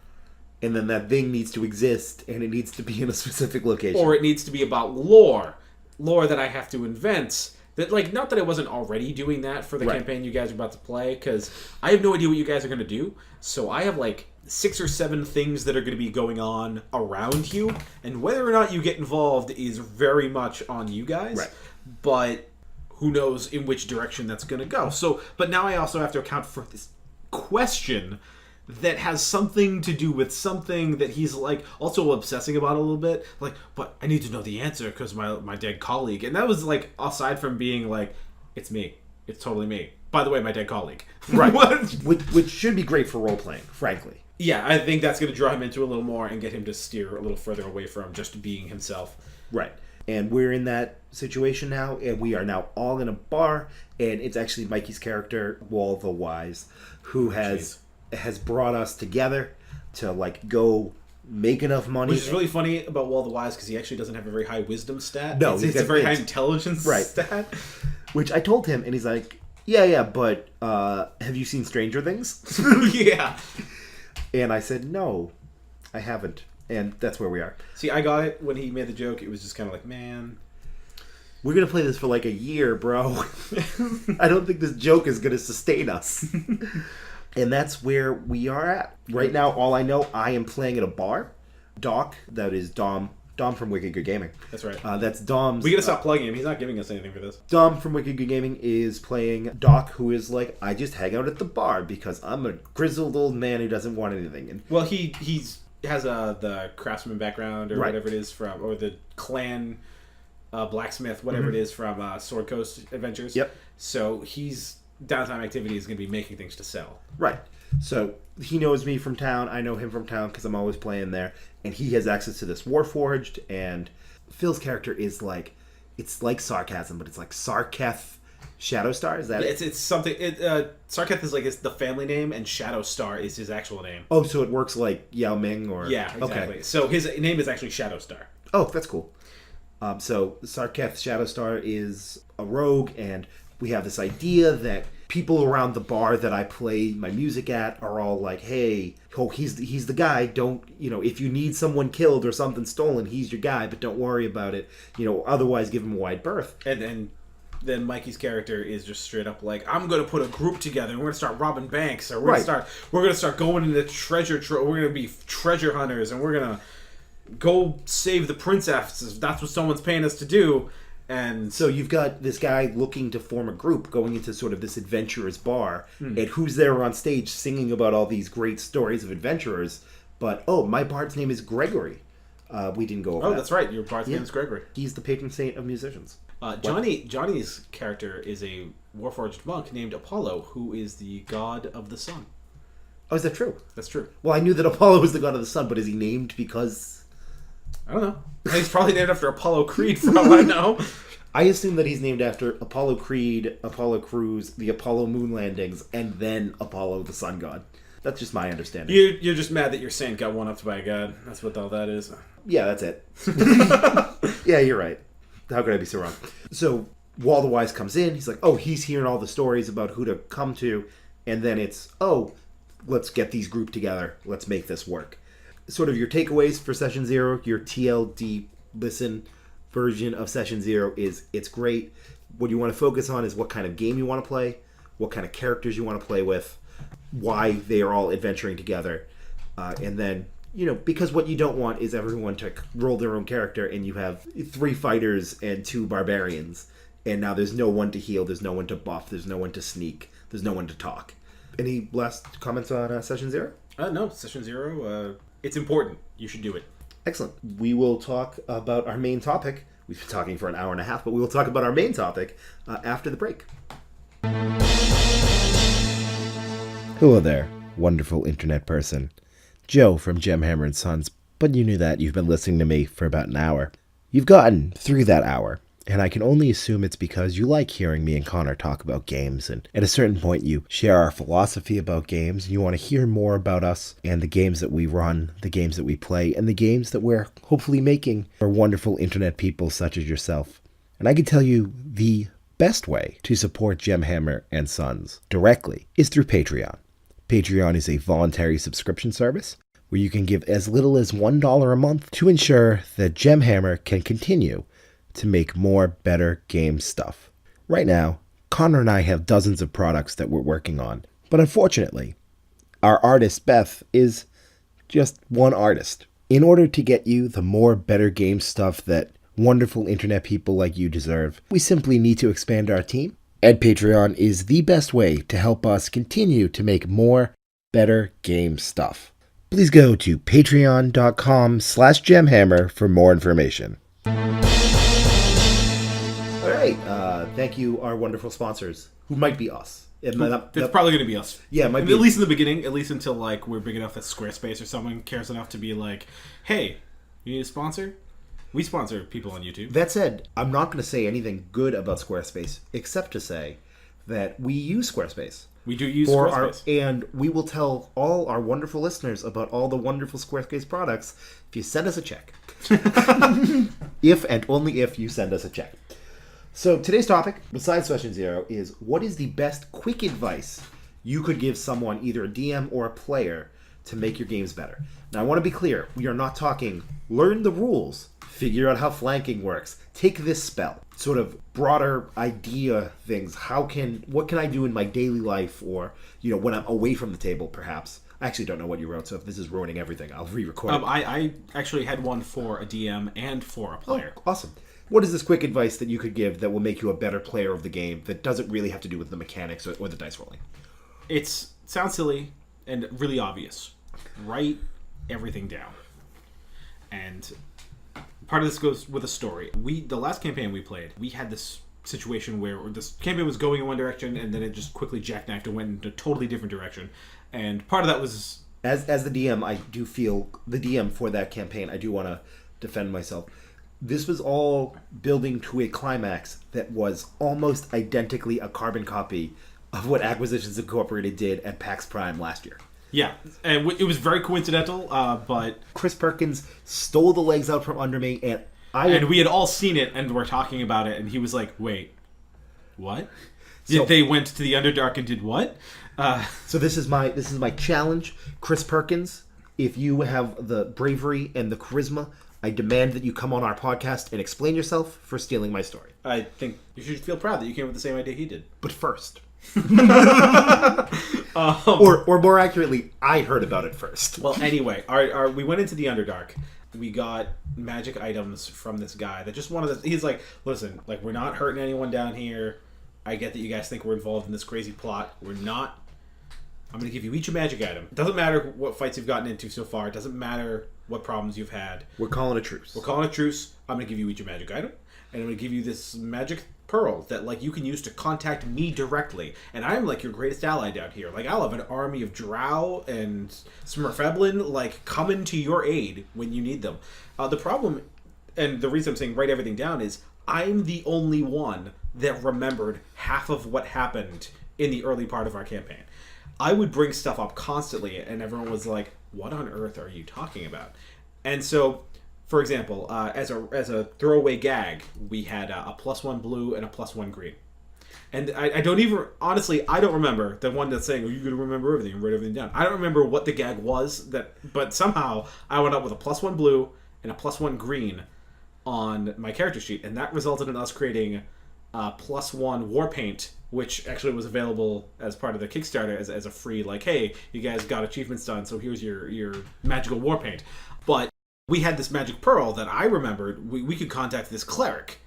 And then that thing needs to exist, and it needs to be in a specific location. Or it needs to be about lore that I have to invent. That, like, not that I wasn't already doing that for the campaign you guys are about to play, because I have no idea what you guys are going to do. So I have, like, 6 or 7 things that are going to be going on around you, and whether or not you get involved is very much on you guys. Right. But who knows in which direction that's going to go. So, but now I also have to account for this question that has something to do with something that he's, like, also obsessing about a little bit. Like, but I need to know the answer because my dead colleague. And that was, like, aside from being, like, it's me. It's totally me. By the way, my dead colleague. Right. which should be great for role-playing, frankly. Yeah, I think that's going to draw him into a little more and get him to steer a little further away from just being himself. Right. And we're in that situation now, and we are now all in a bar, and it's actually Mikey's character, Wall the Wise, who has brought us together to, like, go make enough money. Which is really funny about Wall the Wise, because he actually doesn't have a very high wisdom stat. No, it's a very high intelligence stat. Which I told him, and he's like, yeah, but have you seen Stranger Things? Yeah. And I said, no, I haven't. And that's where we are. See, I got it when he made the joke. It was just kind of like, man, we're going to play this for like a year, bro. I don't think this joke is going to sustain us. And that's where we are at. Right now, all I know, I am playing at a bar. Doc, that is Dom from Wicked Good Gaming. That's right. That's Dom's... We got to stop plugging him. He's not giving us anything for this. Dom from Wicked Good Gaming is playing Doc, who is like, I just hang out at the bar because I'm a grizzled old man who doesn't want anything. And well, he has the craftsman background or whatever it is from, or the clan blacksmith, whatever it is from Sword Coast Adventures. Yep. So he's downtime activity is going to be making things to sell. Right. So he knows me from town. I know him from town because I'm always playing there. And he has access to this Warforged. And Phil's character is like, it's like sarcasm, but it's like Sarketh Shadowstar. Is that it? It's something. Sarketh is like the family name, and Shadowstar is his actual name. Oh, so it works like Yao Ming or... Yeah, exactly. Okay. So his name is actually Shadowstar. Oh, that's cool. So Sarketh Shadowstar is a rogue, and we have this idea that people around the bar that I play my music at are all like, hey, he's the guy. Don't, if you need someone killed or something stolen, he's your guy, but don't worry about it. Otherwise give him a wide berth. And then Mikey's character is just straight up like, I'm going to put a group together and we're going to start robbing banks, or we're going to start going into treasure we're going to be treasure hunters, and we're going to go save the princess if that's what someone's paying us to do. And so you've got this guy looking to form a group, going into sort of this adventurers bar, and who's there on stage singing about all these great stories of adventurers. But, my bard's name is Gregory. We didn't go over that. Oh, that's right. Your bard's name is Gregory. He's the patron saint of musicians. Johnny's character is a Warforged monk named Apollo, who is the god of the sun. Oh, is that true? That's true. Well, I knew that Apollo was the god of the sun, but is he named because... I don't know. He's probably named after Apollo Creed, for all I know. I assume that he's named after Apollo Creed, Apollo Crews, the Apollo moon landings, and then Apollo the sun god. That's just my understanding. You're just mad that your saint got one-upped by a god. That's what all that is. Yeah, that's it. Yeah, you're right. How could I be so wrong? So Wall the Wise comes in. He's like, oh, he's hearing all the stories about who to come to. And then it's, oh, let's get these grouped together. Let's make this work. Sort of your takeaways for Session 0, your TLD listen version of Session 0 is it's great. What you want to focus on is what kind of game you want to play, what kind of characters you want to play with, why they are all adventuring together. And then, because what you don't want is everyone to roll their own character and you have 3 fighters and 2 barbarians. And now there's no one to heal, there's no one to buff, there's no one to sneak, there's no one to talk. Any last comments on Session 0? No, Session 0, it's important. You should do it. Excellent. We will talk about our main topic. We've been talking for an hour and a half, but we will talk about our main topic after the break. Hello there, wonderful internet person. Joe from Gemhammer & Sons, but you knew that. You've been listening to me for about an hour. You've gotten through that hour, and I can only assume it's because you like hearing me and Conor talk about games, and at a certain point you share our philosophy about games, and you want to hear more about us and the games that we run, the games that we play, and the games that we're hopefully making for wonderful internet people such as yourself. And I can tell you the best way to support Gemhammer & Sons directly is through Patreon. Patreon is a voluntary subscription service where you can give as little as $1 a month to ensure that Gemhammer can continue to make more better game stuff. Right now, Conor and I have dozens of products that we're working on, but unfortunately, our artist Beth is just one artist. In order to get you the more better game stuff that wonderful internet people like you deserve, we simply need to expand our team, and Patreon is the best way to help us continue to make more better game stuff. Please go to patreon.com/gemhammer for more information. Thank you, our wonderful sponsors, who might be us. It's probably going to be us. Yeah, it might be. At least in the beginning, at least until we're big enough that Squarespace or someone cares enough to be like, hey, you need a sponsor? We sponsor people on YouTube. That said, I'm not going to say anything good about Squarespace, except to say that we use Squarespace. We do use Squarespace. And we will tell all our wonderful listeners about all the wonderful Squarespace products if you send us a check. If and only if you send us a check. So today's topic, besides Session 0, is what is the best quick advice you could give someone, either a DM or a player, to make your games better. Now I want to be clear, we are not talking learn the rules, figure out how flanking works, take this spell. Sort of broader idea things. What can I do in my daily life, or when I'm away from the table perhaps. I actually don't know what you wrote, so if this is ruining everything, I'll re-record it. I actually had one for a DM and for a player. Oh, awesome. What is this quick advice that you could give that will make you a better player of the game that doesn't really have to do with the mechanics or the dice rolling? It sounds silly and really obvious. Write everything down. And part of this goes with a story. The last campaign we played, we had this situation where this campaign was going in one direction and then it just quickly jackknifed and went in a totally different direction. And part of that was... As the DM, I do feel... The DM for that campaign, I do want to defend myself. This was all building to a climax that was almost identically a carbon copy of what Acquisitions Incorporated did at PAX Prime last year. Yeah, and it was very coincidental, but... Chris Perkins stole the legs out from under me, and we had all seen it, and we're talking about it, and he was like, wait, what? They went to the Underdark and did what? So this is my challenge. Chris Perkins, if you have the bravery and the charisma, I demand that you come on our podcast and explain yourself for stealing my story. I think you should feel proud that you came up with the same idea he did. But first... or more accurately, I heard about it first. Well, anyway, we went into the Underdark. We got magic items from this guy that just wanted to... He's like, listen, we're not hurting anyone down here. I get that you guys think we're involved in this crazy plot. We're not. I'm going to give you each a magic item. It doesn't matter what fights you've gotten into so far. It doesn't matter what problems you've had. We're calling a truce. I'm going to give you each a magic item. And I'm going to give you this magic pearl that you can use to contact me directly. And I'm your greatest ally down here. I'll have an army of drow and Smurfeblin coming to your aid when you need them. The problem, and the reason I'm saying write everything down, is I'm the only one that remembered half of what happened in the early part of our campaign. I would bring stuff up constantly, and everyone was like, "What on earth are you talking about?" And so, for example, as a throwaway gag, we had a +1 blue and a +1 green. And I don't even, honestly, I don't remember the one that's saying, "Are you going to remember everything and write everything down?" I don't remember what the gag was, but somehow I went up with a +1 blue and a +1 green on my character sheet, and that resulted in us creating +1 war paint, which actually was available as part of the Kickstarter as a free, like, hey, you guys got achievements done, so here's your magical war paint. But we had this magic pearl that I remembered we could contact this cleric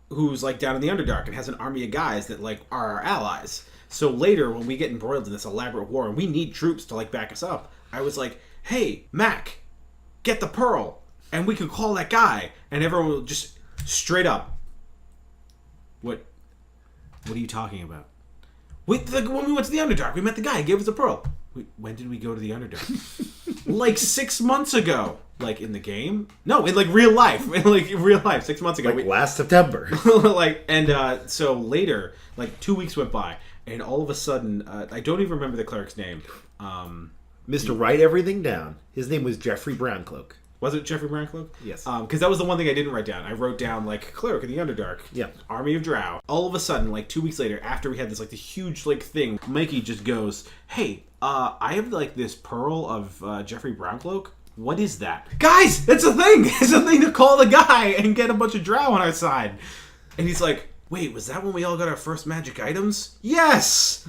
who's like down in the Underdark and has an army of guys that like are our allies. So later when we get embroiled in this elaborate war and we need troops to like back us up, I was like, hey, Mac, get the pearl and we could call that guy. And everyone will just straight up, what are you talking about? When we went to the Underdark, we met the guy, he gave us the pearl. When did we go to the Underdark? Like 6 months ago. Like in the game? No, in like real life. In like real life, 6 months ago. Like last September. So later, like 2 weeks went by, and all of a sudden, I don't even remember the cleric's name. Mr. Write Everything Down. His name was Jeffrey Browncloak. Was it Jeffrey Browncloak? Yes. Because that was the one thing I didn't write down. I wrote down, like, Cleric in the Underdark. Yeah. Army of Drow. All of a sudden, like, 2 weeks later, after we had this, like, the huge, like, thing, Mikey just goes, hey, I have, like, this pearl of Jeffrey Browncloak. What is that? Guys, it's a thing! It's a thing to call the guy and get a bunch of drow on our side. And he's like, wait, was that when we all got our first magic items? Yes!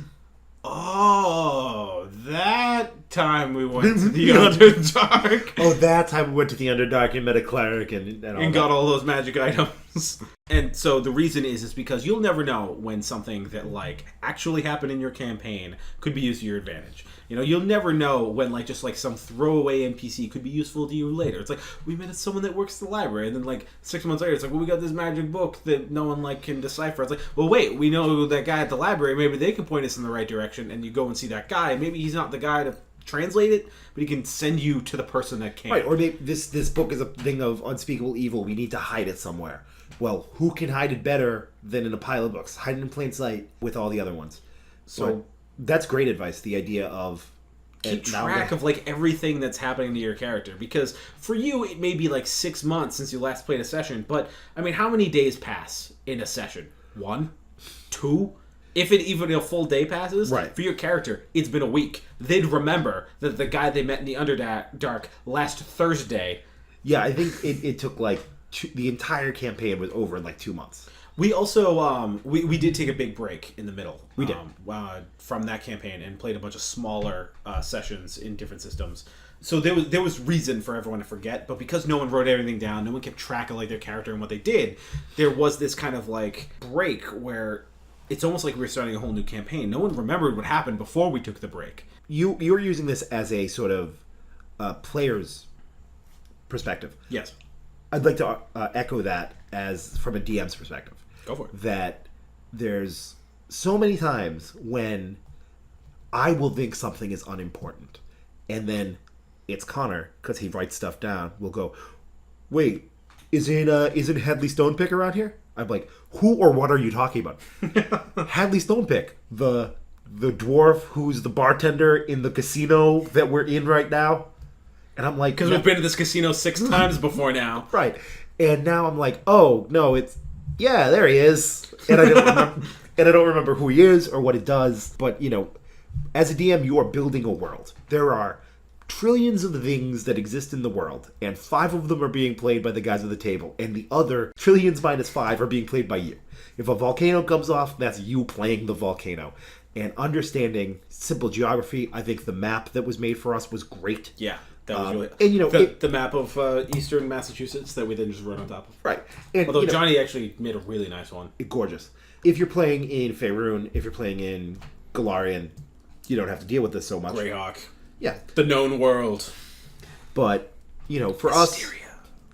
Oh, that time we went to the Underdark. Oh, that time we went to the Underdark and met a cleric and got all those magic items. And so the reason is because you'll never know when something that, like, actually happened in your campaign could be used to your advantage. You know, you'll never know when, like, just, like, some throwaway NPC could be useful to you later. It's like, we met someone that works at the library, and then, like, 6 months later, it's like, well, we got this magic book that no one, like, can decipher. It's like, well, wait, we know that guy at the library. Maybe they can point us in the right direction, and you go and see that guy. Maybe he's not the guy to translate it, but he can send you to the person that can. Right, or maybe this book is a thing of unspeakable evil. We need to hide it somewhere. Well, who can hide it better than in a pile of books? Hide it in plain sight with all the other ones. So that's great advice, the idea of keep track of like everything that's happening to your character, because for you it may be like 6 months since you last played a session, but I mean, how many days pass in a session? 1? 2? If it even a full day passes, right. For your character, it's been a week. They'd remember that the guy they met in the Underdark last Thursday. Yeah, I think it took like the entire campaign was over in like 2 months. We also we did take a big break in the middle. We did from that campaign and played a bunch of smaller sessions in different systems. So there was reason for everyone to forget, but because no one wrote everything down, no one kept track of like their character and what they did, there was this kind of like break where it's almost like we were starting a whole new campaign. No one remembered what happened before we took the break. You were using this as a sort of player's perspective. Yes. I'd like to echo that as from a DM's perspective. Go for it. That there's so many times when I will think something is unimportant, and then it's Conor, because he writes stuff down, will go, wait, isn't Hadley Stonepick around here? I'm like, who or what are you talking about? Hadley Stonepick, the dwarf who's the bartender in the casino that we're in right now. And I'm like, because we've been to this casino 6 times before now. Right. And now I'm like, oh, no, yeah, there he is. And I don't remember who he is or what it does. But, you know, as a DM, you are building a world. There are trillions of things that exist in the world, and 5 of them are being played by the guys at the table, and the other trillions minus 5 are being played by you. If a volcano comes off, that's you playing the volcano. And understanding simple geography, I think the map that was made for us was great. Yeah. That was really, and you know, the map of eastern Massachusetts that we then just wrote on top of. Right. And, although Johnny actually made a really nice one. Gorgeous. If you're playing in Faerun, if you're playing in Galarian, you don't have to deal with this so much. Greyhawk. Yeah. The known world. But, you know, for Hysteria.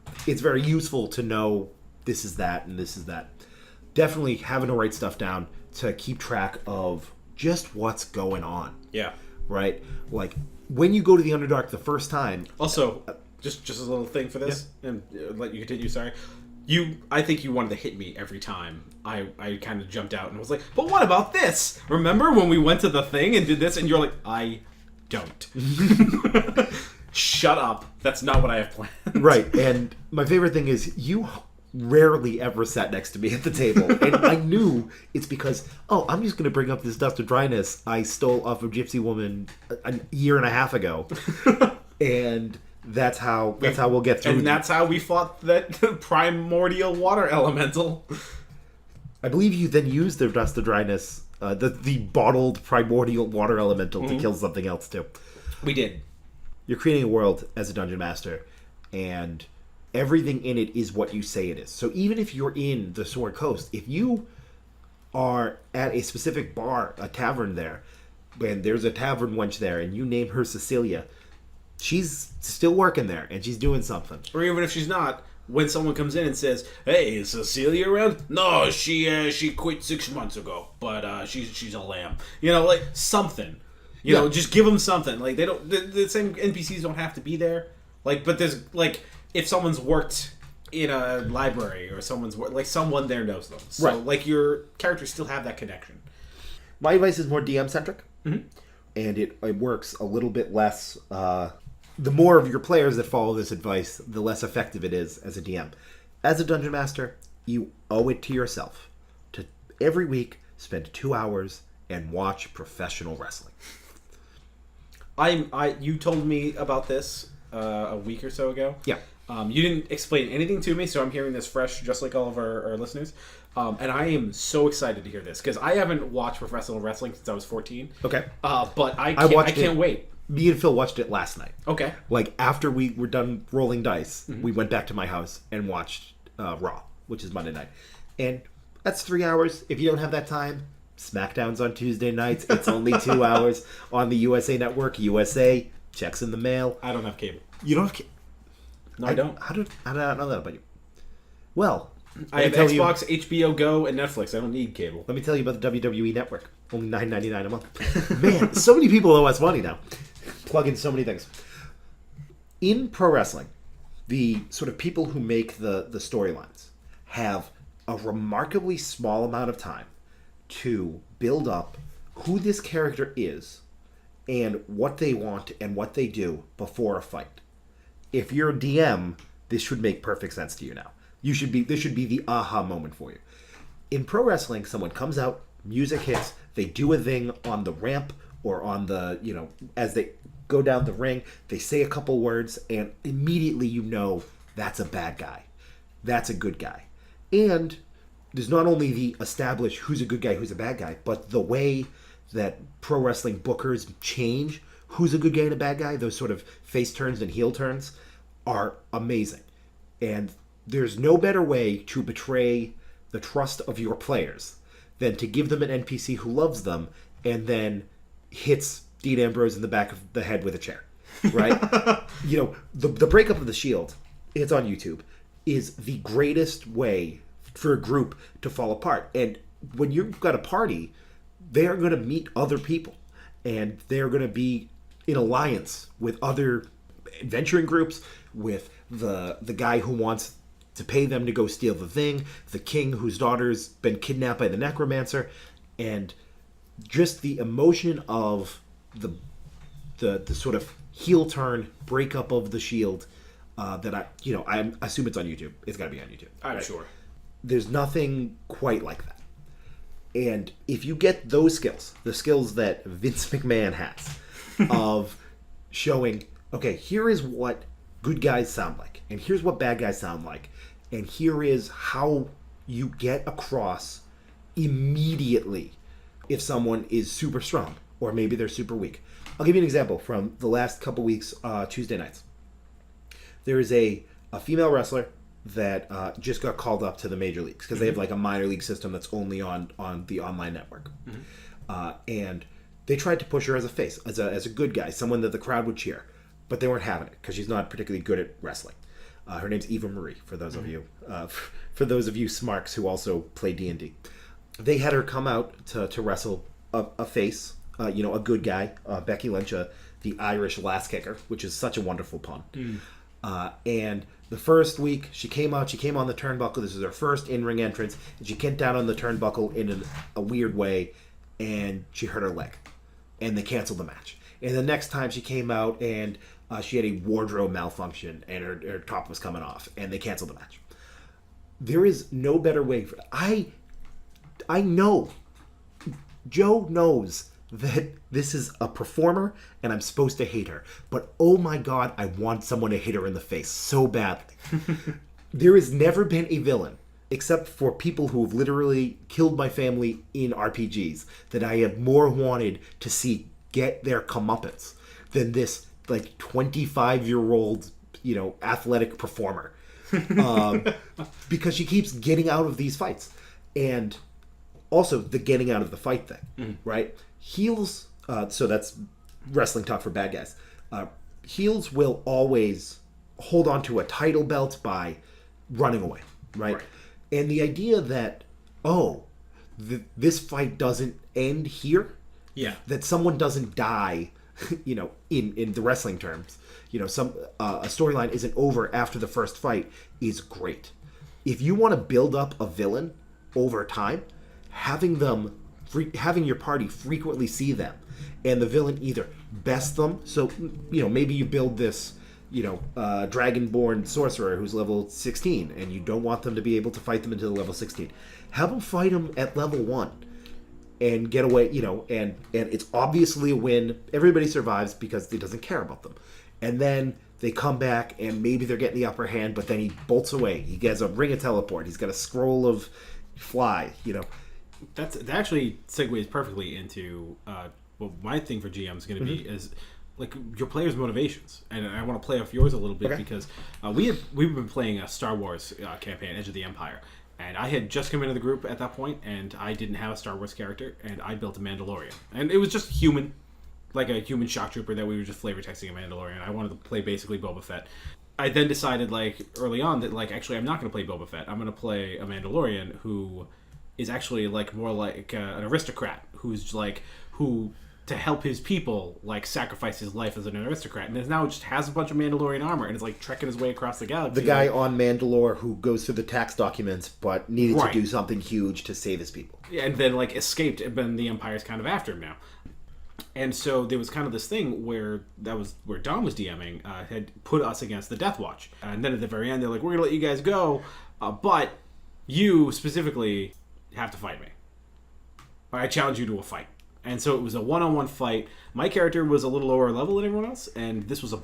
Us, it's very useful to know this is that and this is that. Definitely having to write stuff down to keep track of just what's going on. Yeah. Right? Like, when you go to the Underdark the first time... Also, just a little thing for this, and let you continue, sorry. I think you wanted to hit me every time I kind of jumped out and was like, but what about this? Remember when we went to the thing and did this? And you're like, I don't. Shut up. That's not what I have planned. Right. And my favorite thing is you rarely ever sat next to me at the table. And I knew it's because, I'm just going to bring up this dust of dryness I stole off of Gypsy Woman a year and a half ago. And that's how we'll get through. And that's how we fought that primordial water elemental. I believe you then used the dust of dryness, the bottled primordial water elemental to kill something else too. We did. You're creating a world as a dungeon master, and everything in it is what you say it is. So even if you're in the Sword Coast, if you are at a specific bar, a tavern there, and there's a tavern wench there, and you name her Cecilia, she's still working there, and she's doing something. Or even if she's not, when someone comes in and says, "Hey, is Cecilia around?" No, she quit 6 months ago, but she's a lamb. Like something. You know, just give them something. Like they don't. The same NPCs don't have to be there. Like, but there's like if someone's worked in a library or someone there knows them. So like your characters still have that connection. My advice is more DM centric, and it works a little bit less. The more of your players that follow this advice, the less effective it is as a DM. As a dungeon master, you owe it to yourself to every week spend 2 hours and watch professional wrestling. You told me about this a week or so ago. Yeah. You didn't explain anything to me, so I'm hearing this fresh, just like all of our listeners. And I am so excited to hear this because I haven't watched professional wrestling since I was 14. Okay. But I can't wait. Me and Phil watched it last night. Okay. Like after we were done rolling dice, we went back to my house and watched Raw, which is Monday night, and that's 3 hours. If you don't have that time, SmackDown's on Tuesday nights. It's only 2 hours on the USA Network. USA checks in the mail. I don't have cable. You don't have cable? No, I don't. How did I not know that about you? Well, I have Xbox, HBO Go, and Netflix. I don't need cable. Let me tell you about the WWE Network. Only $9.99 a month. Man, so many people owe us money now. Plug in so many things. In pro wrestling, the sort of people who make the storylines have a remarkably small amount of time to build up who this character is and what they want and what they do before a fight. If you're a DM, this should make perfect sense to you now. This should be the aha moment for you. In pro wrestling, someone comes out, music hits, they do a thing on the ramp or on the, as they go down the ring, they say a couple words, and immediately you know that's a bad guy. That's a good guy. And there's not only the establish who's a good guy, who's a bad guy, but the way that pro wrestling bookers change who's a good guy and a bad guy, those sort of face turns and heel turns, are amazing. And there's no better way to betray the trust of your players than to give them an NPC who loves them and then hits Dean Ambrose in the back of the head with a chair, right? The breakup of the Shield, it's on YouTube, is the greatest way for a group to fall apart. And when you've got a party, they are going to meet other people, and they're going to be in alliance with other adventuring groups, with the guy who wants to pay them to go steal the thing, the king whose daughter's been kidnapped by the necromancer, and just the emotion of the sort of heel turn breakup of the Shield that I assume it's on YouTube. It's got to be on YouTube. I'm sure. There's nothing quite like that. And if you get those skills, the skills that Vince McMahon has of showing, okay, here is what good guys sound like, and here's what bad guys sound like, and here is how you get across immediately if someone is super strong or maybe they're super weak. I'll give you an example from the last couple weeks, Tuesday nights. There is a female wrestler that just got called up to the major leagues because they have like a minor league system that's only on the online network. And they tried to push her as a face, as a good guy, someone that the crowd would cheer, but they weren't having it because she's not particularly good at wrestling. Her name's Eva Marie, for those of you smarks who also play D&D. They had her come out to wrestle a face, a good guy, Becky Lynch, the Irish lass kicker, which is such a wonderful pun. And the first week, she came on the turnbuckle. This is her first in-ring entrance. And she came down on the turnbuckle in a weird way, and she hurt her leg. And they canceled the match. And the next time she came out, and she had a wardrobe malfunction, and her top was coming off, and they canceled the match. There is no better way for... I know. Joe knows that this is a performer and I'm supposed to hate her. But oh my god, I want someone to hit her in the face so badly. There has never been a villain, except for people who have literally killed my family in RPGs, that I have more wanted to see get their comeuppance than this, like, 25-year-old, athletic performer. Because she keeps getting out of these fights. And also the getting out of the fight thing, right? Heels, so that's wrestling talk for bad guys. Heels will always hold on to a title belt by running away, right? And the idea that, this fight doesn't end here, that someone doesn't die, in the wrestling terms, a storyline isn't over after the first fight is great. If you want to build up a villain over time, having your party frequently see them, and the villain either best them, so maybe you build this dragonborn sorcerer who's level 16 and you don't want them to be able to fight them until level 16. Have them fight them at level 1 and get away, and it's obviously a win. Everybody survives because it doesn't care about them. And then they come back and maybe they're getting the upper hand, but then he bolts away. He gets a ring of teleport. He's got a scroll of fly, That actually segues perfectly into what my thing for GM is going to be is like your players' motivations, and I want to play off yours a little bit because we've been playing a Star Wars campaign, Edge of the Empire, and I had just come into the group at that point, and I didn't have a Star Wars character, and I built a Mandalorian, and it was just human, like a human shock trooper that we were just flavor texting a Mandalorian. I wanted to play basically Boba Fett. I then decided early on that actually I'm not going to play Boba Fett. I'm going to play a Mandalorian who is actually more like an aristocrat who's who to help his people sacrifice his life as an aristocrat, and now just has a bunch of Mandalorian armor and is trekking his way across the galaxy. The guy on Mandalore who goes through the tax documents but needed to do something huge to save his people. Yeah, and then escaped, and then the Empire's kind of after him now. And so there was kind of this thing where Don was DMing, had put us against the Death Watch, and then at the very end they're like, "We're gonna let you guys go, but you specifically have to fight me. I challenge you to a fight." And so it was a one-on-one fight. My character was a little lower level than everyone else, and this was a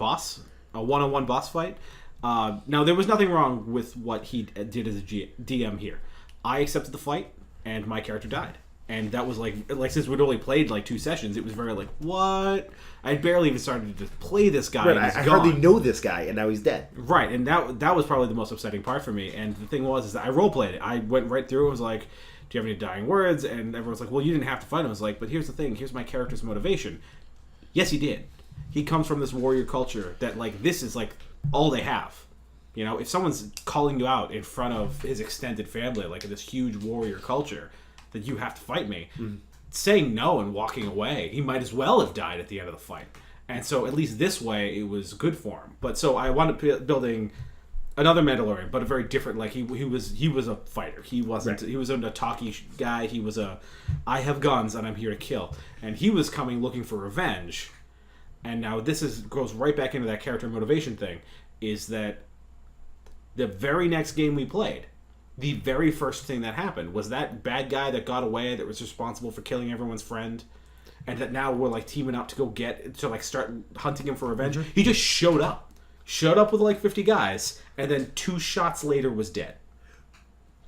one-on-one boss fight. Now, there was nothing wrong with what he did as a DM here. I accepted the fight, and my character died. And that was since we'd only played 2 sessions, it was very what? I barely even started to play this guy. Right, I hardly know this guy, and now he's dead. Right, and that was probably the most upsetting part for me. And the thing is that I roleplayed it. I went right through and was like, "Do you have any dying words?" And everyone's like, "Well, you didn't have to fight him." I was like, "But here's the thing. Here's my character's motivation." Yes, he did. He comes from this warrior culture that this is all they have. If someone's calling you out in front of his extended family, this huge warrior culture, that you have to fight me, saying no and walking away, he might as well have died at the end of the fight. And so at least this way, it was good for him. But so I wound up building another Mandalorian, but a very different. He was a fighter. He wasn't. Right. He wasn't a talky guy. He was I have guns and I'm here to kill. And he was coming looking for revenge. And now goes right back into that character motivation thing. Is that the very next game we played, the very first thing that happened was that bad guy that got away, that was responsible for killing everyone's friend, and that now we're teaming up to go start hunting him for revenge. He just showed up with 50 guys, and then 2 shots later was dead.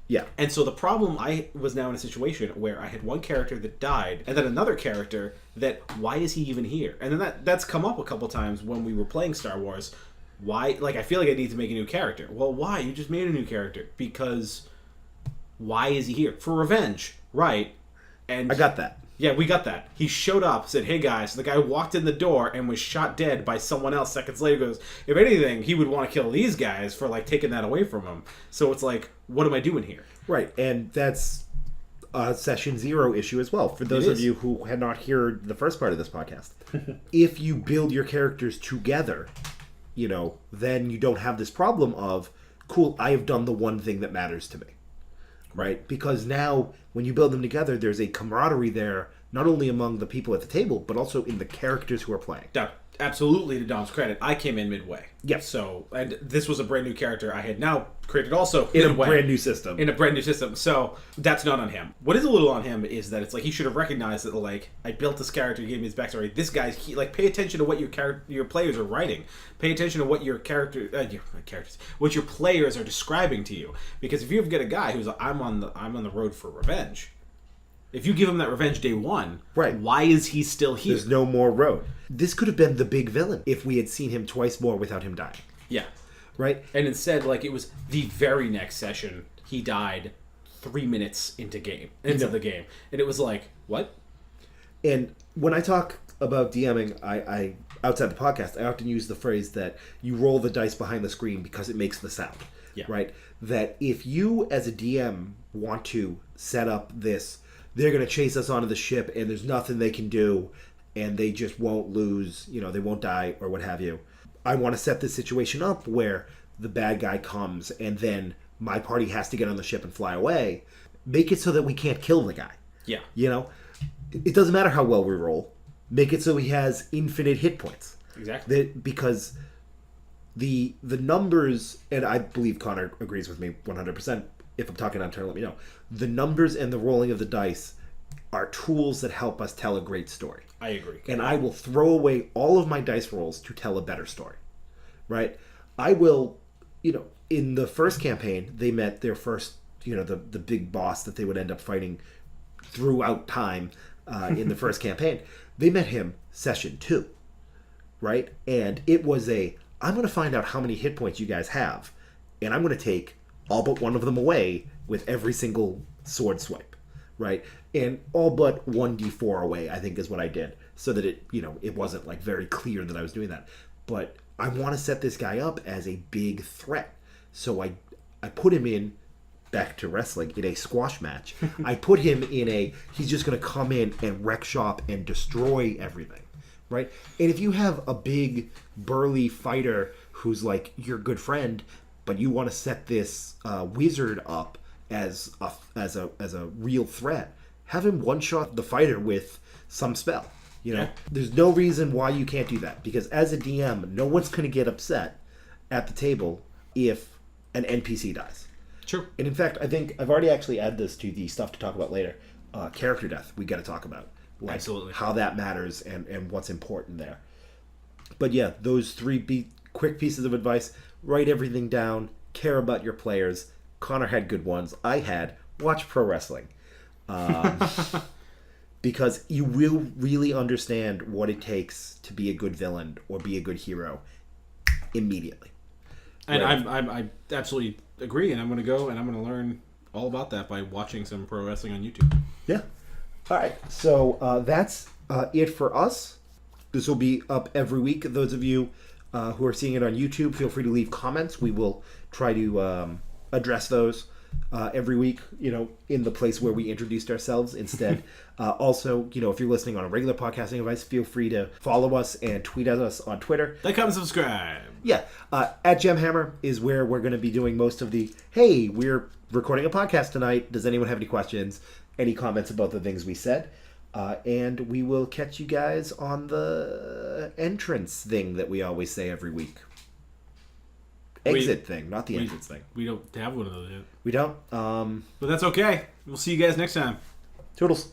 Yeah. And so the problem, I was now in a situation where I had one character that died, and then another character that, why is he even here? And then that's come up a couple times when we were playing Star Wars. Why? I feel like I need to make a new character. Well, why? You just made a new character. Because why is he here? For revenge. Right. And I got that. Yeah, we got that. He showed up, said, "Hey guys." The guy walked in the door and was shot dead by someone else seconds later. Goes, if anything, he would want to kill these guys for taking that away from him. So it's what am I doing here? Right. And that's a session 0 issue as well. For those of you who had not heard the first part of this podcast. If you build your characters together, then you don't have this problem of, cool, I have done the one thing that matters to me. Right? Because now, when you build them together, there's a camaraderie there, not only among the people at the table, but also in the characters who are playing. Absolutely, to Dom's credit, I came in midway. Yes. So, and this was a brand new character I had now created also in a brand new system. In a brand new system. So, that's not on him. What is a little on him is that it's like he should have recognized that, like, I built this character, he gave me his backstory. This guy's, pay attention to what your players are writing. Pay attention to what your what your players are describing to you. Because if you get a guy who's like, I'm on the road for revenge. If you give him that revenge day one, right? Why is he still here? There's no more road. This could have been the big villain if we had seen him twice more without him dying. Yeah. Right? And instead, it was the very next session, he died 3 minutes into the game. And it was like, what? And when I talk about DMing, I outside the podcast, I often use the phrase that you roll the dice behind the screen because it makes the sound. Yeah. Right? That if you, as a DM, want to set up this, they're going to chase us onto the ship and there's nothing they can do and they just won't lose, they won't die or what have you. I want to set this situation up where the bad guy comes and then my party has to get on the ship and fly away. Make it so that we can't kill the guy. Yeah. It doesn't matter how well we roll. Make it so he has infinite hit points. Exactly. Because the numbers, and I believe Conor agrees with me 100%. If I'm talking on turn, let me know. The numbers and the rolling of the dice are tools that help us tell a great story. I agree. And I will throw away all of my dice rolls to tell a better story. Right? I will, in the first campaign, they met their first, the big boss that they would end up fighting throughout time in the first campaign. They met him session 2. Right? And it was I'm going to find out how many hit points you guys have. And I'm going to take all but one of them away with every single sword swipe, right? And all but 1d4 away, I think is what I did, so that it wasn't very clear that I was doing that. But I want to set this guy up as a big threat. So I put him in, back to wrestling, in a squash match. I put him in he's just going to come in and wreck shop and destroy everything, right? And if you have a big, burly fighter who's your good friend, but you want to set this wizard up as a real threat, have him one-shot the fighter with some spell. Yeah. There's no reason why you can't do that, because as a DM, no one's going to get upset at the table if an NPC dies. True. And in fact, I think I've already actually added this to the stuff to talk about later. Character death, we got to talk about. Absolutely. How that matters and what's important there. But yeah, those 3 quick pieces of advice: write everything down, care about your players. Conor had good ones. I had watch pro wrestling. Because you will really understand what it takes to be a good villain or be a good hero immediately. And right. I absolutely agree, and I'm going to go and I'm going to learn all about that by watching some pro wrestling on YouTube. Yeah. All right. So that's it for us. This will be up every week. Those of you who are seeing it on YouTube, feel free to leave comments. We will try to address those every week, in the place where we introduced ourselves instead. Also, if you're listening on a regular podcasting device, feel free to follow us and tweet at us on Twitter. Like, comment, subscribe. Yeah. At Gemhammer is where we're going to be doing most of the, hey, we're recording a podcast tonight. Does anyone have any questions? Any comments about the things we said? And we will catch you guys on the entrance thing that we always say every week. Exit thing, not the entrance thing. We don't have one of those yet. We don't? But that's okay. We'll see you guys next time. Toodles.